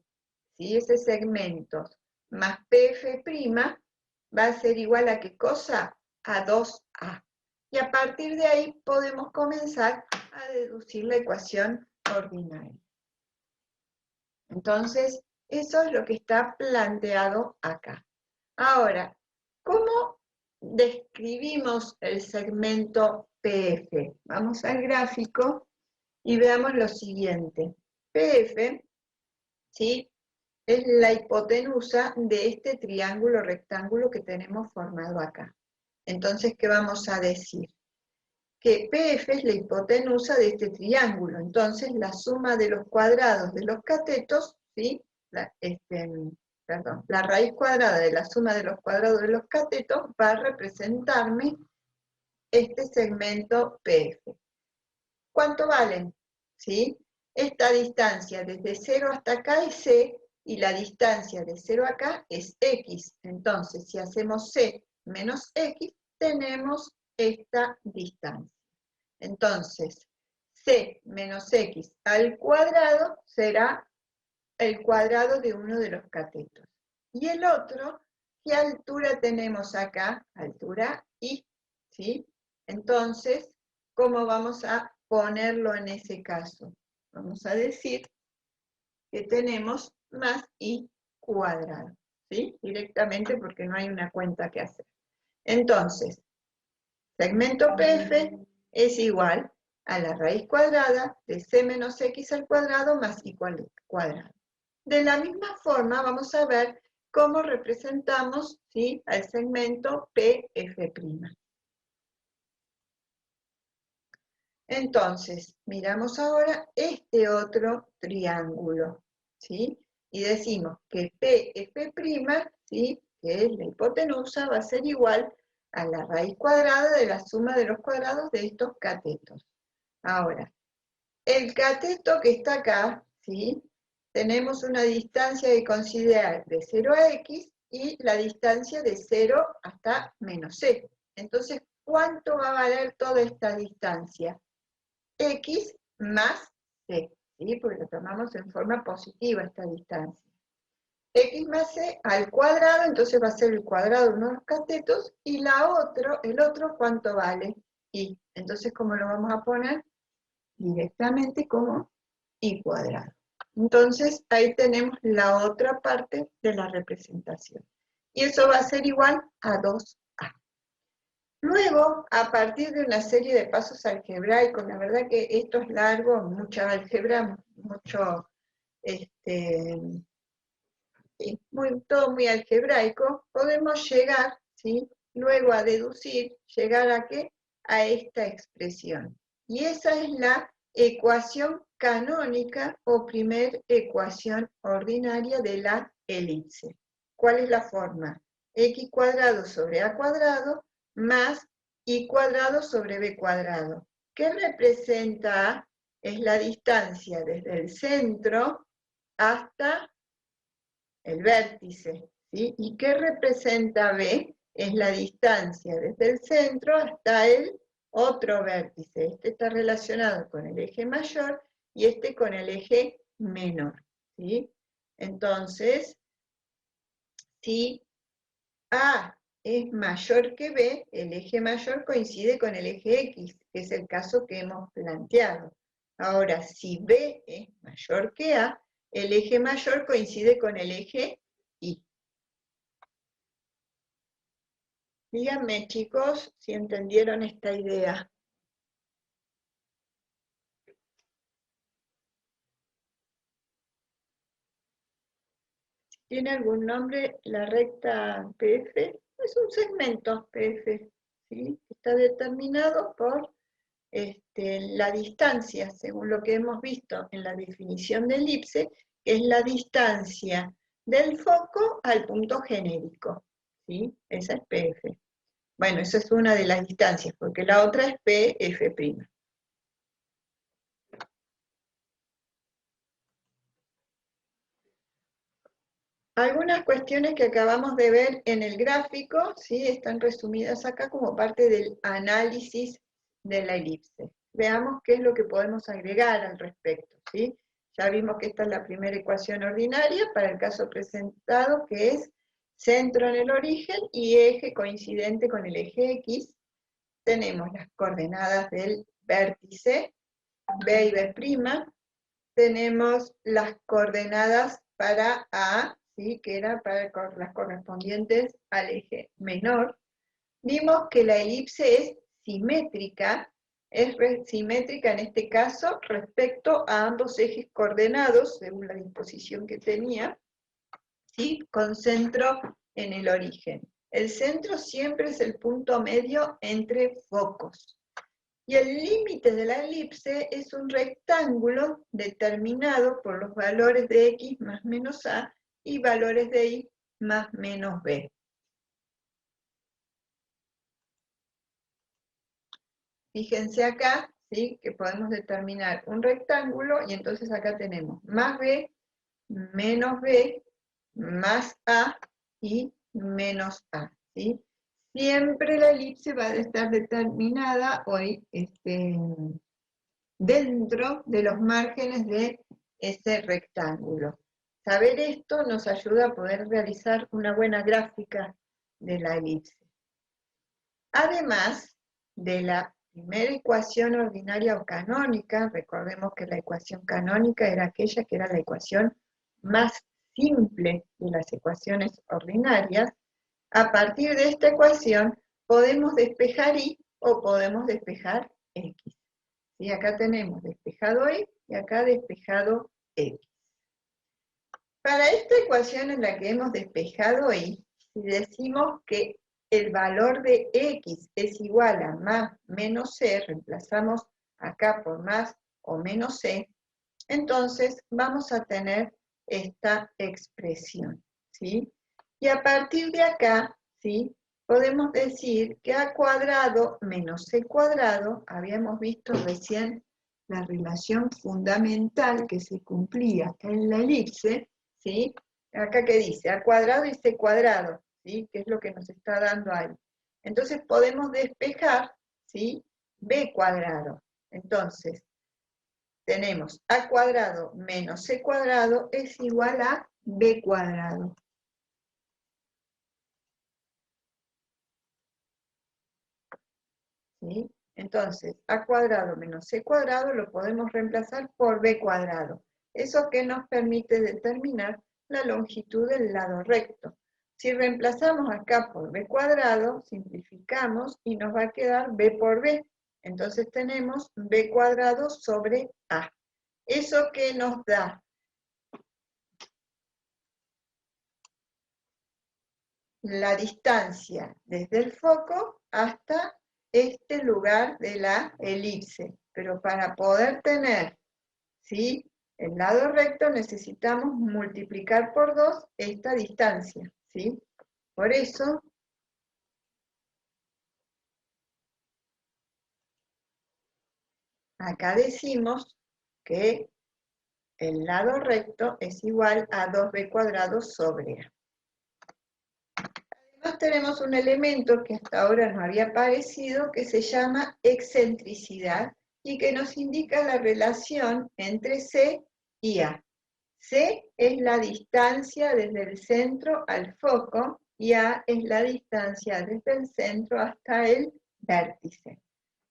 ¿sí? Ese segmento, más PF' va a ser igual a ¿qué cosa? A 2A. Y a partir de ahí podemos comenzar a deducir la ecuación ordinaria. Entonces, eso es lo que está planteado acá. Ahora, ¿cómo describimos el segmento PF? Vamos al gráfico y veamos lo siguiente. PF, ¿sí? Es la hipotenusa de este triángulo rectángulo que tenemos formado acá. Entonces, ¿qué vamos a decir? Que PF es la hipotenusa de este triángulo. Entonces, la suma de los cuadrados de los catetos, ¿sí? La raíz cuadrada de la suma de los cuadrados de los catetos va a representarme este segmento PF. ¿Cuánto valen? ¿Sí? Esta distancia desde 0 hasta acá es C, y la distancia de 0 acá es X. Entonces, si hacemos C menos X, tenemos esta distancia. Entonces, C menos X al cuadrado será el cuadrado de uno de los catetos. Y el otro, ¿qué altura tenemos acá? Altura I, ¿sí? Entonces, ¿cómo vamos a ponerlo en ese caso? Vamos a decir que tenemos más I cuadrado, ¿sí? Directamente porque no hay una cuenta que hacer. Entonces, segmento PF es igual a la raíz cuadrada de C menos X al cuadrado más I cuadrado. De la misma forma, vamos a ver cómo representamos, ¿sí? Al segmento PF'. Entonces, miramos ahora este otro triángulo, ¿sí? Y decimos que PF', ¿sí? Que es la hipotenusa, va a ser igual a la raíz cuadrada de la suma de los cuadrados de estos catetos. Ahora, el cateto que está acá, ¿sí? Tenemos una distancia que considerar de 0 a X y la distancia de 0 hasta menos C. Entonces, ¿cuánto va a valer toda esta distancia? X más C, ¿sí? Porque lo tomamos en forma positiva esta distancia. X más C al cuadrado, entonces va a ser el cuadrado de uno de los catetos, y el otro, ¿cuánto vale? Y. Entonces, ¿cómo lo vamos a poner? Directamente como y cuadrado. Entonces, ahí tenemos la otra parte de la representación. Y eso va a ser igual a 2A. Luego, a partir de una serie de pasos algebraicos, la verdad que esto es largo, mucha álgebra, mucho, todo muy algebraico, podemos llegar, ¿sí? Luego a deducir, llegar a ¿qué? A esta expresión. Y esa es la ecuación canónica o primer ecuación ordinaria de la elipse. ¿Cuál es la forma? X cuadrado sobre A cuadrado más Y cuadrado sobre B cuadrado. ¿Qué representa A? Es la distancia desde el centro hasta el vértice, ¿sí? ¿Y qué representa B? Es la distancia desde el centro hasta el otro vértice. Este está relacionado con el eje mayor y este con el eje menor, ¿sí? Entonces, si A es mayor que B, el eje mayor coincide con el eje X, que es el caso que hemos planteado. Ahora, si B es mayor que A, el eje mayor coincide con el eje Y. Díganme, chicos, si entendieron esta idea. ¿Tiene algún nombre la recta PF? Es un segmento PF, ¿sí? Está determinado por la distancia, según lo que hemos visto en la definición de elipse, que es la distancia del foco al punto genérico, ¿sí? Esa es PF. Bueno, esa es una de las distancias, porque la otra es PF'. Algunas cuestiones que acabamos de ver en el gráfico, ¿sí? Están resumidas acá como parte del análisis de la elipse. Veamos qué es lo que podemos agregar al respecto, ¿sí? Ya vimos que esta es la primera ecuación ordinaria para el caso presentado, que es centro en el origen y eje coincidente con el eje X. Tenemos las coordenadas del vértice, B y B'. Tenemos las coordenadas para A, ¿sí? Que eran para las correspondientes al eje menor. Vimos que la elipse es simétrica en este caso respecto a ambos ejes coordenados, según la disposición que tenía, ¿sí? Con centro en el origen. El centro siempre es el punto medio entre focos. Y el límite de la elipse es un rectángulo determinado por los valores de X más menos A y valores de Y más menos B. Fíjense acá, ¿sí? Que podemos determinar un rectángulo y entonces acá tenemos más B, menos B, más A y menos A, ¿sí? Siempre la elipse va a estar determinada hoy, dentro de los márgenes de ese rectángulo. Saber esto nos ayuda a poder realizar una buena gráfica de la elipse. Además de la primera ecuación ordinaria o canónica, recordemos que la ecuación canónica era aquella que era la ecuación más simple de las ecuaciones ordinarias. A partir de esta ecuación podemos despejar Y o podemos despejar X. Y acá tenemos despejado Y y acá despejado X. Para esta ecuación en la que hemos despejado Y, si decimos que el valor de X es igual a más menos C, reemplazamos acá por más o menos C, entonces vamos a tener esta expresión, ¿sí? Y a partir de acá, ¿sí? Podemos decir que A cuadrado menos C cuadrado, habíamos visto recién la relación fundamental que se cumplía en la elipse, ¿sí? Acá que dice A cuadrado y C cuadrado, ¿sí? Que es lo que nos está dando ahí. Entonces podemos despejar, ¿sí? B cuadrado. Entonces, tenemos A cuadrado menos C cuadrado es igual a B cuadrado. ¿Sí? Entonces, A cuadrado menos C cuadrado lo podemos reemplazar por B cuadrado. Eso que nos permite determinar la longitud del lado recto. Si reemplazamos acá por B cuadrado, simplificamos y nos va a quedar B por B. Entonces tenemos B cuadrado sobre A. ¿Eso qué nos da? La distancia desde el foco hasta este lugar de la elipse. Pero para poder tener, ¿sí?, el lado recto necesitamos multiplicar por 2 esta distancia, ¿sí? Por eso, acá decimos que el lado recto es igual a 2b cuadrado sobre A. Además tenemos un elemento que hasta ahora no había aparecido que se llama excentricidad y que nos indica la relación entre C y A. C es la distancia desde el centro al foco y A es la distancia desde el centro hasta el vértice.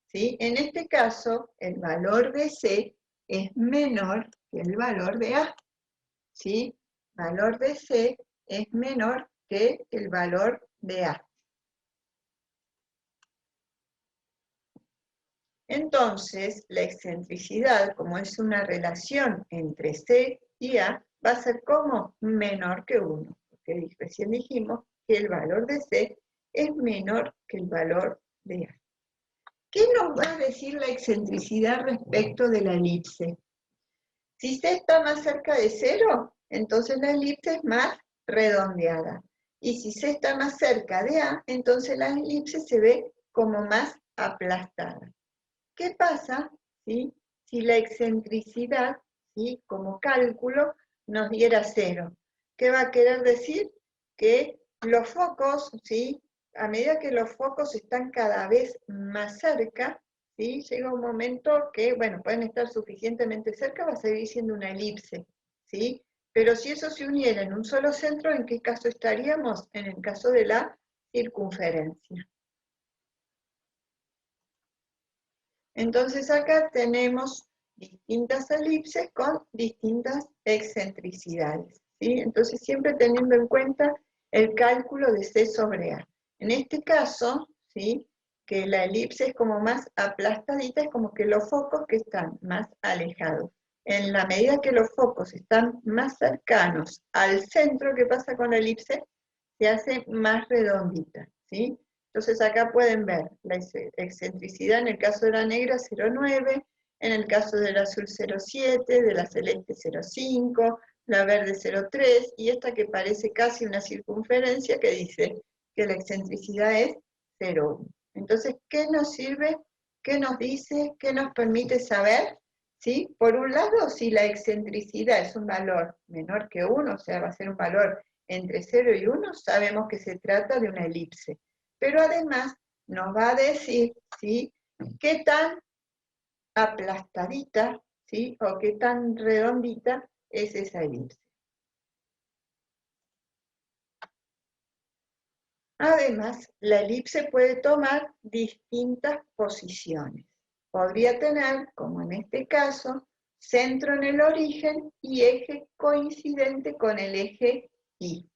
¿Sí? En este caso, el valor de C es menor que el valor de A. ¿Sí? El valor de C es menor que el valor de A. Entonces, la excentricidad, como es una relación entre C y A, va a ser como menor que 1, porque recién dijimos que el valor de C es menor que el valor de A. ¿Qué nos va a decir la excentricidad respecto de la elipse? Si C está más cerca de 0, entonces la elipse es más redondeada. Y si C está más cerca de A, entonces la elipse se ve como más aplastada. ¿Qué pasa, ¿sí?, si la excentricidad, ¿sí?, como cálculo nos diera 0? ¿Qué va a querer decir? Que los focos, ¿sí?, a medida que los focos están cada vez más cerca, ¿sí?, llega un momento que, bueno, pueden estar suficientemente cerca, va a seguir siendo una elipse, ¿sí? Pero si eso se uniera en un solo centro, ¿en qué caso estaríamos? En el caso de la circunferencia. Entonces acá tenemos distintas elipses con distintas excentricidades, ¿sí? Entonces siempre teniendo en cuenta el cálculo de C sobre A. En este caso, ¿sí?, que la elipse es como más aplastadita, es como que los focos que están más alejados. En la medida que los focos están más cercanos al centro, ¿qué pasa con la elipse? Se hace más redondita, ¿sí? Entonces acá pueden ver la excentricidad en el caso de la negra 0,9, en el caso del azul 0,7, de la celeste 0,5, la verde 0,3 y esta que parece casi una circunferencia que dice que la excentricidad es 0,1. Entonces, ¿qué nos sirve? ¿Qué nos dice? ¿Qué nos permite saber? ¿Sí? Por un lado, si la excentricidad es un valor menor que 1, o sea, va a ser un valor entre 0 y 1, sabemos que se trata de una elipse. Pero además nos va a decir, ¿sí?, qué tan aplastadita, ¿sí?, o qué tan redondita es esa elipse. Además, la elipse puede tomar distintas posiciones. Podría tener, como en este caso, centro en el origen y eje coincidente con el eje Y.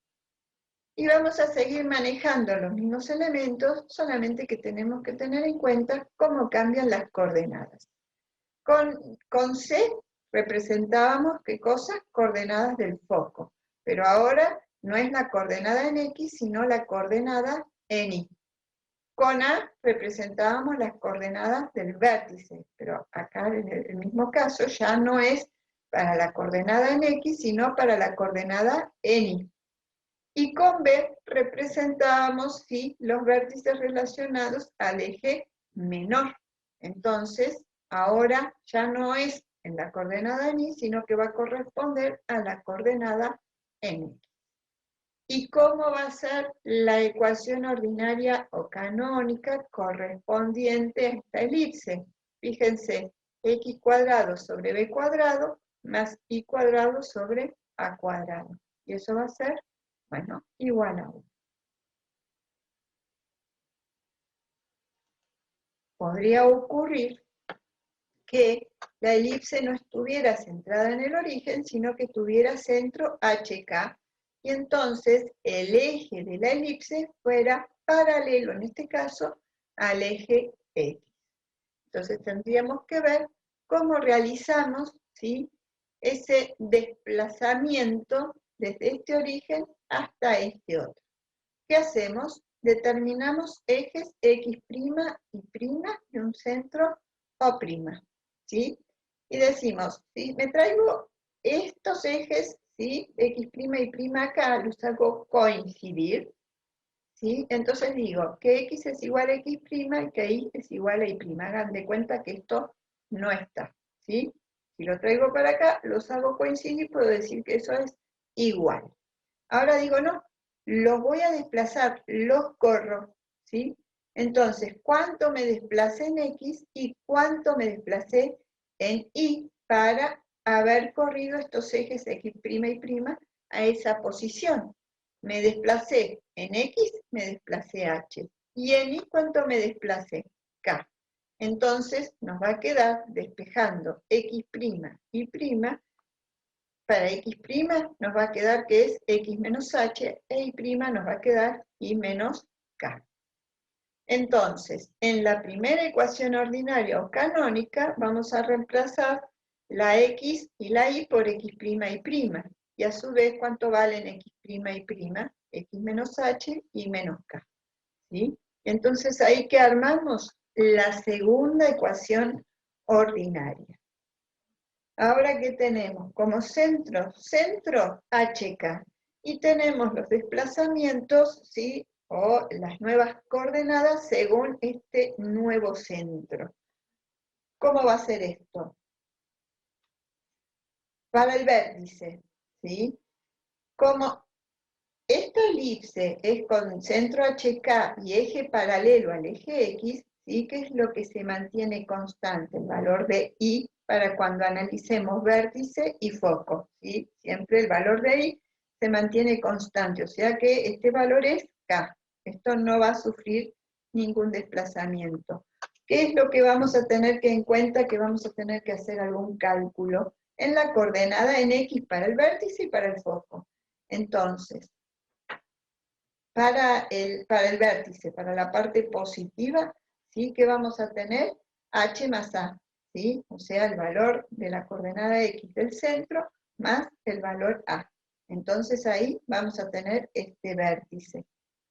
Y vamos a seguir manejando los mismos elementos, solamente que tenemos que tener en cuenta cómo cambian las coordenadas. Con C representábamos, ¿qué cosa? Coordenadas del foco. Pero ahora no es la coordenada en X, sino la coordenada en Y. Con A representábamos las coordenadas del vértice, pero acá en el mismo caso ya no es para la coordenada en X, sino para la coordenada en Y. Y con B representábamos, sí, los vértices relacionados al eje menor. Entonces, ahora ya no es en la coordenada en Y, sino que va a corresponder a la coordenada en X. ¿Y cómo va a ser la ecuación ordinaria o canónica correspondiente a esta elipse? Fíjense, x cuadrado sobre b cuadrado más y cuadrado sobre a cuadrado. Y eso va a ser, bueno, igual a 1. Podría ocurrir que la elipse no estuviera centrada en el origen, sino que tuviera centro HK, y entonces el eje de la elipse fuera paralelo, en este caso, al eje X. Entonces tendríamos que ver cómo realizamos, ¿sí?, ese desplazamiento desde este origen hasta este otro. ¿Qué hacemos? Determinamos ejes X' y prima de un centro O', ¿sí? Y decimos, si me traigo estos ejes, ¿sí?, X' y prima acá, los hago coincidir, ¿sí? Entonces digo que X es igual a X' y que Y es igual a Y'. Hagan de cuenta que esto no está, ¿sí? Si lo traigo para acá, los hago coincidir, puedo decir que eso es igual. Ahora digo, no, los voy a desplazar, los corro, ¿sí? Entonces, ¿cuánto me desplacé en X y cuánto me desplacé en Y para haber corrido estos ejes X' y prima a esa posición? Me desplacé en X, me desplacé H. Y en Y, ¿cuánto me desplacé? K. Entonces, nos va a quedar despejando X' y prima. Para X' nos va a quedar que es X menos H, e Y' nos va a quedar Y menos K. Entonces, en la primera ecuación ordinaria o canónica, vamos a reemplazar la X y la Y por X' y'. Y a su vez, ¿cuánto valen X' y'? X menos H, Y menos K. ¿Sí? Entonces, ahí que armamos la segunda ecuación ordinaria. Ahora, ¿qué tenemos? Como centro HK. Y tenemos los desplazamientos, ¿sí?, o las nuevas coordenadas según este nuevo centro. ¿Cómo va a ser esto? Para el vértice, ¿sí? Como esta elipse es con centro HK y eje paralelo al eje X, ¿sí?, ¿qué es lo que se mantiene constante? El valor de Y para cuando analicemos vértice y foco, ¿sí? Siempre el valor de Y se mantiene constante, o sea que este valor es K. Esto no va a sufrir ningún desplazamiento. ¿Qué es lo que vamos a tener que en cuenta? Que vamos a tener que hacer algún cálculo en la coordenada en X para el vértice y para el foco. Entonces, para el vértice, para la parte positiva, ¿sí?, que vamos a tener H más A, ¿sí? O sea, el valor de la coordenada X del centro más el valor A. Entonces ahí vamos a tener este vértice.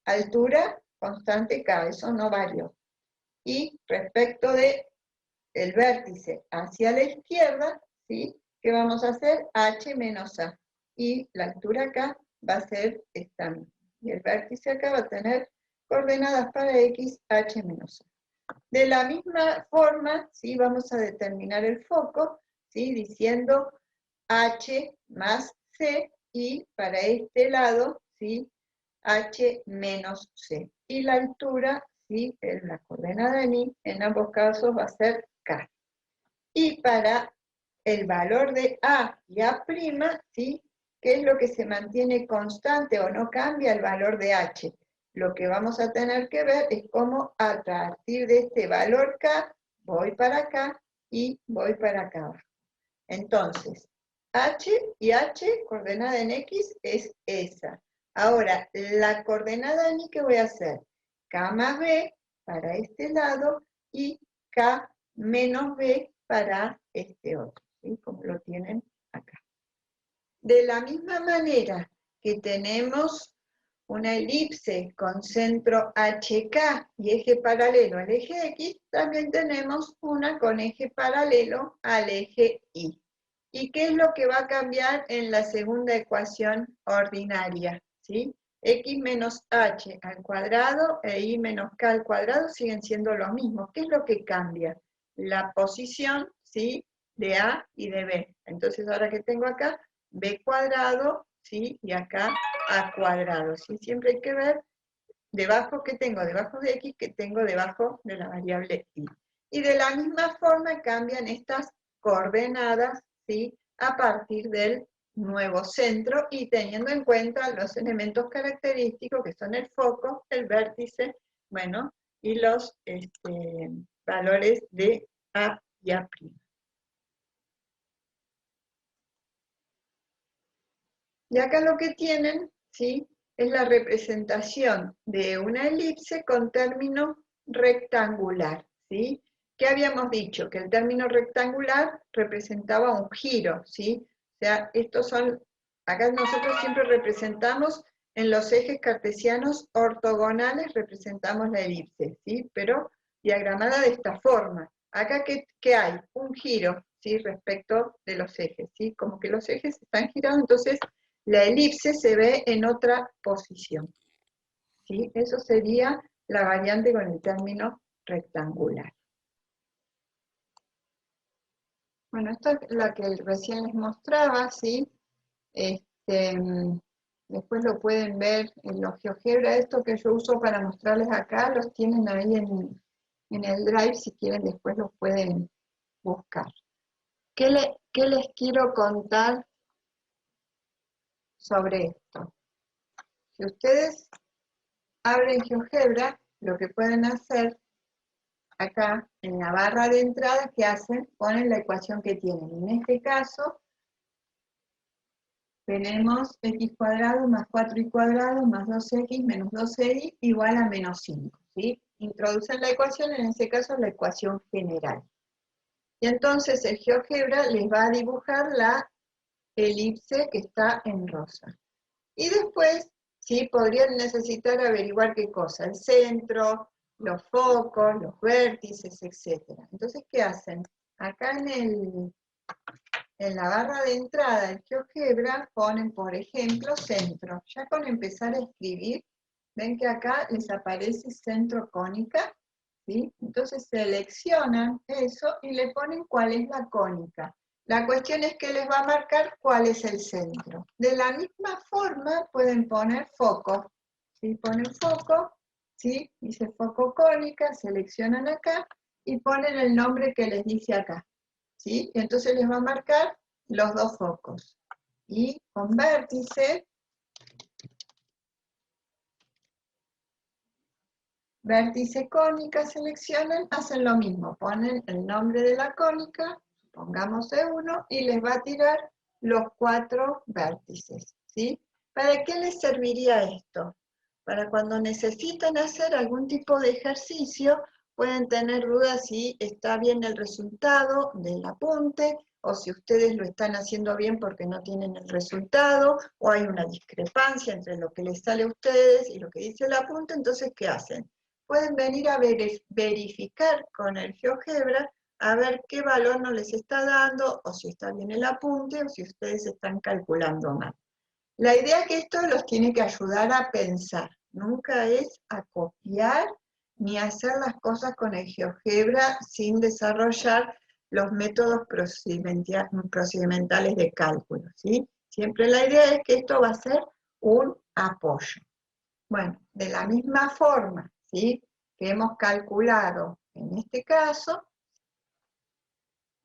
Altura constante K, eso no varió. Y respecto de el vértice hacia la izquierda, ¿sí?, ¿qué vamos a hacer? H menos A. Y la altura acá va a ser esta misma. Y el vértice acá va a tener coordenadas para X, H menos A. De la misma forma, ¿sí?, vamos a determinar el foco, ¿sí?, diciendo H más C, y para este lado, ¿sí?, H menos C. Y la altura, ¿sí?, la coordenada en Y, en ambos casos va a ser K. Y para el valor de A y A', ¿sí?, ¿qué es lo que se mantiene constante o no cambia? El valor de H. Lo que vamos a tener que ver es cómo a partir de este valor K, voy para acá y voy para acá abajo. Entonces, H y H, coordenada en X, es esa. Ahora, la coordenada en Y, ¿qué voy a hacer? K más B para este lado y K menos B para este otro, ¿sí?, como lo tienen acá. De la misma manera que tenemos una elipse con centro HK y eje paralelo al eje X, también tenemos una con eje paralelo al eje Y. ¿Y qué es lo que va a cambiar en la segunda ecuación ordinaria? ¿Sí? X menos H al cuadrado e Y menos K al cuadrado siguen siendo lo mismo. ¿Qué es lo que cambia? La posición, ¿sí?, de A y de B. Entonces, ahora que tengo acá, B cuadrado, ¿sí?, y acá a cuadrado, ¿sí? Siempre hay que ver debajo que tengo debajo de x, que tengo debajo de la variable y. Y de la misma forma cambian estas coordenadas, ¿sí? A partir del nuevo centro y teniendo en cuenta los elementos característicos que son el foco, el vértice, bueno, y los valores de A y A'. Y acá lo que tienen, ¿sí? Es la representación de una elipse con término rectangular, ¿sí? ¿Qué habíamos dicho? Que el término rectangular representaba un giro, ¿sí? O sea, estos son, acá nosotros siempre representamos en los ejes cartesianos ortogonales, representamos la elipse, ¿sí? Pero diagramada de esta forma. Acá, ¿qué hay? Un giro, ¿sí? Respecto de los ejes, ¿sí? Como que los ejes están girados, entonces la elipse se ve en otra posición, ¿sí? Eso sería la variante con el término rectangular. Bueno, esta es la que recién les mostraba, ¿sí? Después lo pueden ver en los GeoGebra. Esto que yo uso para mostrarles acá, los tienen ahí en el Drive, si quieren después los pueden buscar. ¿Qué les quiero contar sobre esto? Si ustedes abren GeoGebra, lo que pueden hacer acá en la barra de entrada, ¿qué hacen? Ponen la ecuación que tienen. En este caso, tenemos x cuadrado más 4y cuadrado más 2x menos 12y igual a menos 5, ¿sí? Introducen la ecuación, en este caso la ecuación general. Y entonces el GeoGebra les va a dibujar la elipse que está en rosa. Y después, ¿sí? Podrían necesitar averiguar qué cosa, el centro, los focos, los vértices, etc. Entonces, ¿qué hacen? Acá en la barra de entrada del GeoGebra ponen, por ejemplo, centro. Ya con empezar a escribir, ven que acá les aparece centro cónica, ¿sí? Entonces seleccionan eso y le ponen cuál es la cónica. La cuestión es que les va a marcar cuál es el centro. De la misma forma pueden poner foco. ¿Sí? Ponen foco, ¿sí? Dice foco cónica, seleccionan acá y ponen el nombre que les dice acá. ¿Sí? Entonces les va a marcar los dos focos. Y con vértice cónica seleccionan, hacen lo mismo, ponen el nombre de la cónica, pongamos E1, y les va a tirar los 4 vértices, ¿sí? ¿Para qué les serviría esto? Para cuando necesitan hacer algún tipo de ejercicio, pueden tener dudas si está bien el resultado del apunte, o si ustedes lo están haciendo bien porque no tienen el resultado, o hay una discrepancia entre lo que les sale a ustedes y lo que dice el apunte, entonces, ¿qué hacen? Pueden venir a verificar con el GeoGebra a ver qué valor no les está dando, o si está bien el apunte, o si ustedes están calculando mal. La idea es que esto los tiene que ayudar a pensar, nunca es a copiar ni a hacer las cosas con el GeoGebra sin desarrollar los métodos procedimentales de cálculo, ¿sí? Siempre la idea es que esto va a ser un apoyo. Bueno, de la misma forma, ¿sí? Que hemos calculado en este caso.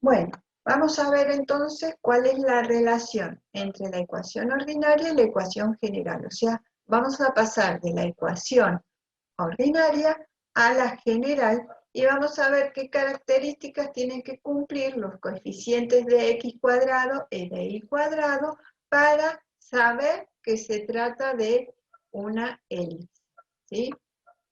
Bueno, vamos a ver entonces cuál es la relación entre la ecuación ordinaria y la ecuación general. O sea, vamos a pasar de la ecuación ordinaria a la general y vamos a ver qué características tienen que cumplir los coeficientes de x cuadrado y de y cuadrado para saber que se trata de una elipse, ¿sí?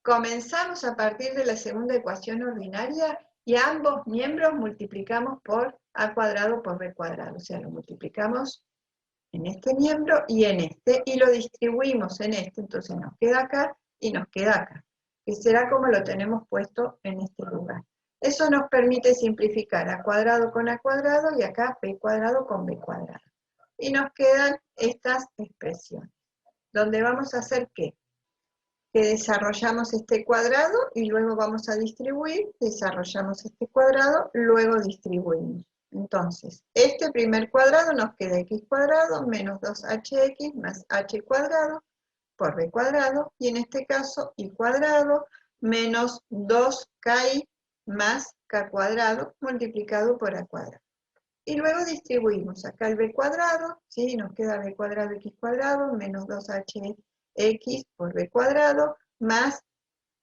Comenzamos a partir de la segunda ecuación ordinaria y ambos miembros multiplicamos por a cuadrado por b cuadrado. O sea, lo multiplicamos en este miembro y en este, y lo distribuimos en este, entonces nos queda acá y nos queda acá, que será como lo tenemos puesto en este lugar. Eso nos permite simplificar a cuadrado con a cuadrado y acá b cuadrado con b cuadrado. Y nos quedan estas expresiones, donde vamos a hacer ¿qué? Que desarrollamos este cuadrado y luego vamos a distribuir, desarrollamos este cuadrado, luego distribuimos. Entonces, este primer cuadrado nos queda x cuadrado menos 2hx más h cuadrado por b cuadrado, y en este caso y cuadrado menos 2ki más k cuadrado multiplicado por a cuadrado. Y luego distribuimos acá el b cuadrado, ¿sí? Nos queda b cuadrado x cuadrado menos 2hx por b cuadrado más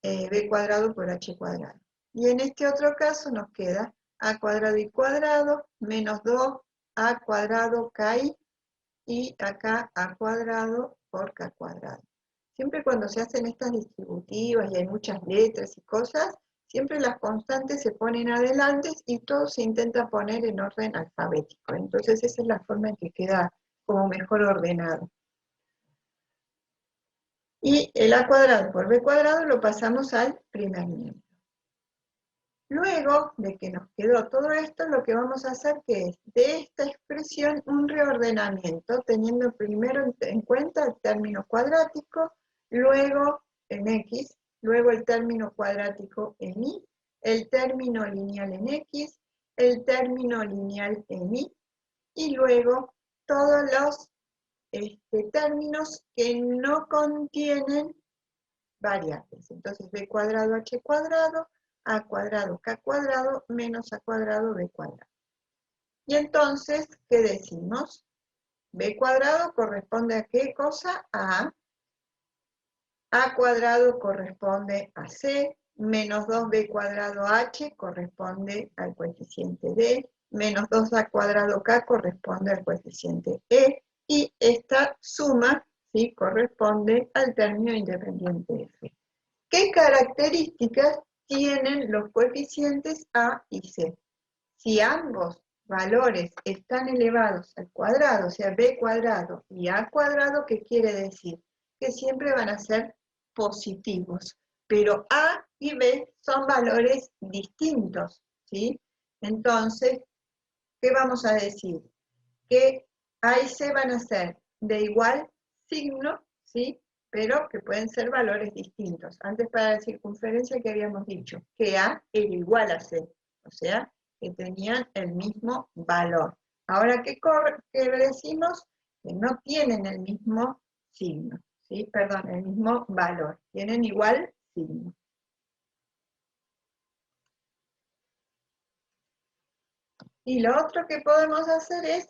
b cuadrado por h cuadrado. Y en este otro caso nos queda a cuadrado y cuadrado menos 2a cuadrado ki, y acá a cuadrado por k cuadrado. Siempre cuando se hacen estas distributivas y hay muchas letras y cosas, siempre las constantes se ponen adelante y todo se intenta poner en orden alfabético. Entonces esa es la forma en que queda como mejor ordenado. Y el a cuadrado por b cuadrado lo pasamos al primer miembro. Luego de que nos quedó todo esto, lo que vamos a hacer que es de esta expresión un reordenamiento, teniendo primero en cuenta el término cuadrático, luego en x, luego el término cuadrático en y, el término lineal en x, el término lineal en y, y luego todos los términos que no contienen variables. Entonces b cuadrado h cuadrado, a cuadrado k cuadrado menos a cuadrado b cuadrado. Y entonces, ¿qué decimos? B cuadrado corresponde a ¿qué cosa? A cuadrado corresponde a c, menos 2b cuadrado h corresponde al coeficiente d, menos 2a cuadrado k corresponde al coeficiente e, y esta suma, ¿sí?, corresponde al término independiente f. ¿Qué características tienen los coeficientes a y c? Si ambos valores están elevados al cuadrado, o sea, b cuadrado y a cuadrado, ¿qué quiere decir? Que siempre van a ser positivos, pero a y b son valores distintos, ¿sí? Entonces, ¿qué vamos a decir? Que a y c van a ser de igual signo, ¿sí?, pero que pueden ser valores distintos. Antes para la circunferencia, que habíamos dicho? Que a era igual a c, o sea, que tenían el mismo valor. Ahora, ¿qué decimos? Que no tienen el mismo signo, ¿sí? Perdón, el mismo valor, tienen igual signo. Y lo otro que podemos hacer es,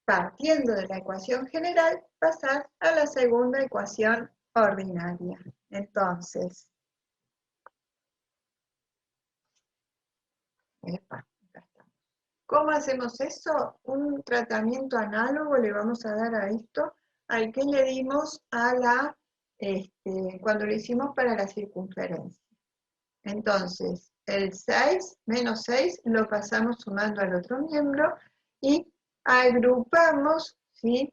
partiendo de la ecuación general, pasar a la segunda ecuación ordinaria. Entonces, ¿cómo hacemos eso? Un tratamiento análogo le vamos a dar a esto, al que le dimos a la, cuando lo hicimos para la circunferencia. Entonces, el 6 menos 6 lo pasamos sumando al otro miembro y agrupamos, ¿sí?,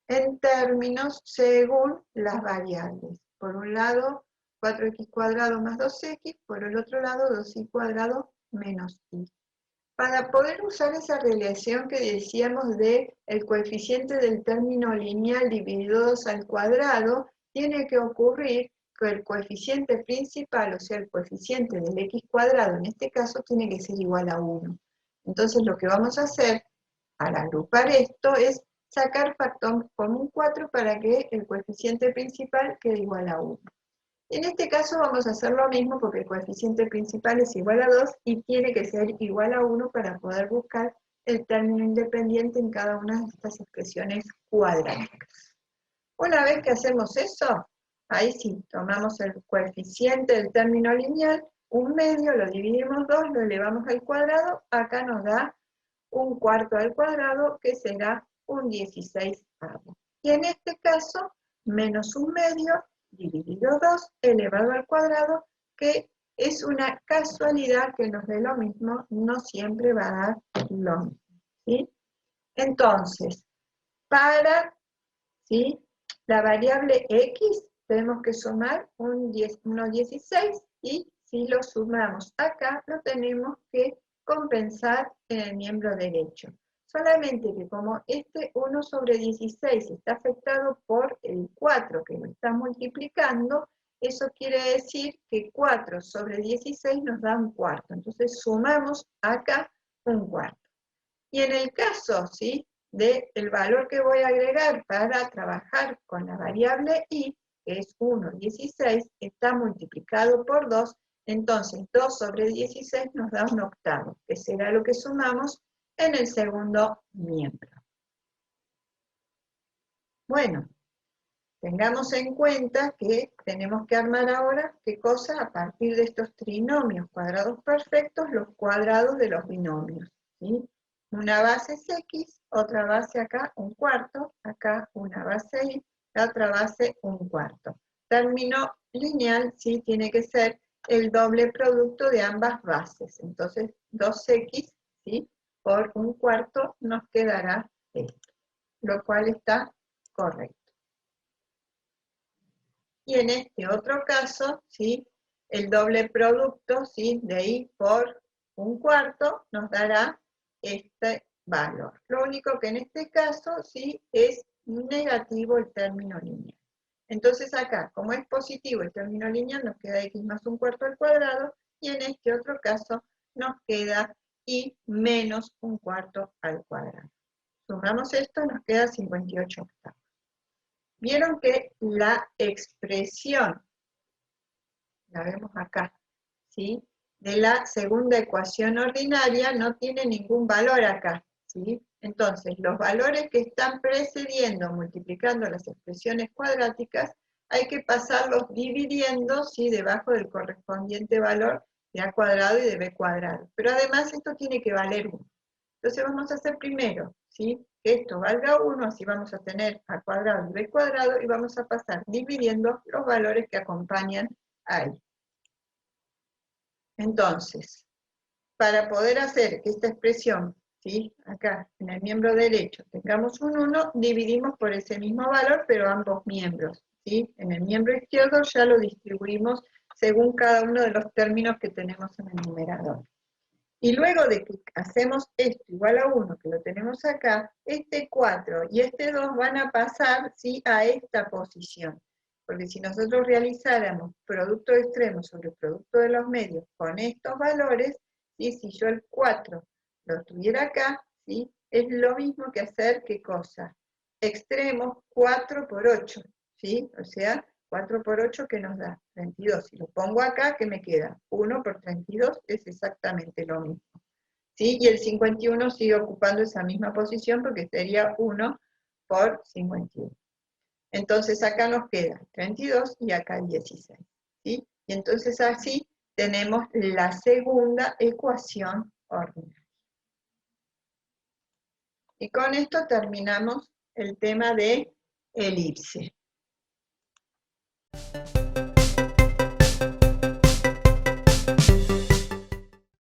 en términos según las variables. Por un lado, 4x cuadrado más 2x, por el otro lado, 2y cuadrado menos y. Para poder usar esa relación que decíamos de el coeficiente del término lineal dividido 2 al cuadrado, tiene que ocurrir que el coeficiente principal, o sea, el coeficiente del x cuadrado, en este caso, tiene que ser igual a 1. Entonces, lo que vamos a hacer al agrupar esto es sacar factor común 4 para que el coeficiente principal quede igual a 1. En este caso vamos a hacer lo mismo porque el coeficiente principal es igual a 2 y tiene que ser igual a 1 para poder buscar el término independiente en cada una de estas expresiones cuadráticas. Una vez que hacemos eso, ahí sí, tomamos el coeficiente del término lineal, un medio, lo dividimos 2, lo elevamos al cuadrado, acá nos da un cuarto al cuadrado, que será un 16avo. Y en este caso, menos un medio dividido 2 elevado al cuadrado, que es una casualidad que nos dé lo mismo, no siempre va a dar lo mismo, ¿sí? Entonces, para, ¿sí?, la variable x, tenemos que sumar unos 16, y si lo sumamos acá, lo tenemos que compensar en el miembro derecho. Solamente que como este 1 sobre 16 está afectado por el 4 que lo está multiplicando, eso quiere decir que 4 sobre 16 nos da un cuarto. Entonces sumamos acá un cuarto. Y en el caso, ¿sí?, del valor que voy a agregar para trabajar con la variable y, que es 1,16, está multiplicado por 2, entonces 2 sobre 16 nos da un octavo, que será lo que sumamos en el segundo miembro. Bueno, tengamos en cuenta que tenemos que armar ahora, ¿qué cosa? A partir de estos trinomios cuadrados perfectos, los cuadrados de los binomios, ¿sí? Una base es x, otra base acá un cuarto, acá una base y, la otra base un cuarto. Término lineal, sí, tiene que ser el doble producto de ambas bases. Entonces, 2x, ¿sí?, por un cuarto nos quedará esto, lo cual está correcto. Y en este otro caso, ¿sí?, el doble producto, ¿sí?, de y por un cuarto nos dará este valor. Lo único que en este caso, ¿sí?, es negativo el término lineal. Entonces acá, como es positivo el término lineal, nos queda x más un cuarto al cuadrado, y en este otro caso nos queda y menos un cuarto al cuadrado. Sumamos esto, nos queda 58 octavos. Vieron que la expresión, la vemos acá, ¿sí?, de la segunda ecuación ordinaria no tiene ningún valor acá, ¿sí? Entonces, los valores que están precediendo, multiplicando las expresiones cuadráticas, hay que pasarlos dividiendo, ¿sí?, debajo del correspondiente valor de a cuadrado y de b cuadrado. Pero además esto tiene que valer 1. Entonces vamos a hacer primero, ¿sí?, que esto valga 1, así vamos a tener a cuadrado y b cuadrado, y vamos a pasar dividiendo los valores que acompañan ahí. Entonces, para poder hacer que esta expresión, ¿sí?, acá en el miembro derecho tengamos un 1, dividimos por ese mismo valor, pero ambos miembros, ¿sí? En el miembro izquierdo ya lo distribuimos según cada uno de los términos que tenemos en el numerador. Y luego de que hacemos esto igual a 1, que lo tenemos acá, este 4 y este 2 van a pasar, ¿sí?, a esta posición. Porque si nosotros realizáramos producto de extremos sobre producto de los medios con estos valores, ¿sí?, si yo el 4 lo tuviera acá, ¿sí?, es lo mismo que hacer, ¿qué cosa? Extremos 4 por 8, ¿sí? O sea, 4 por 8, ¿qué nos da? 32. Si lo pongo acá, ¿qué me queda? 1 por 32 es exactamente lo mismo, ¿sí? Y el 51 sigue ocupando esa misma posición porque sería 1 por 51. Entonces acá nos queda 32 y acá 16, ¿sí? Y entonces así tenemos la segunda ecuación ordinaria. Y con esto terminamos el tema de elipse.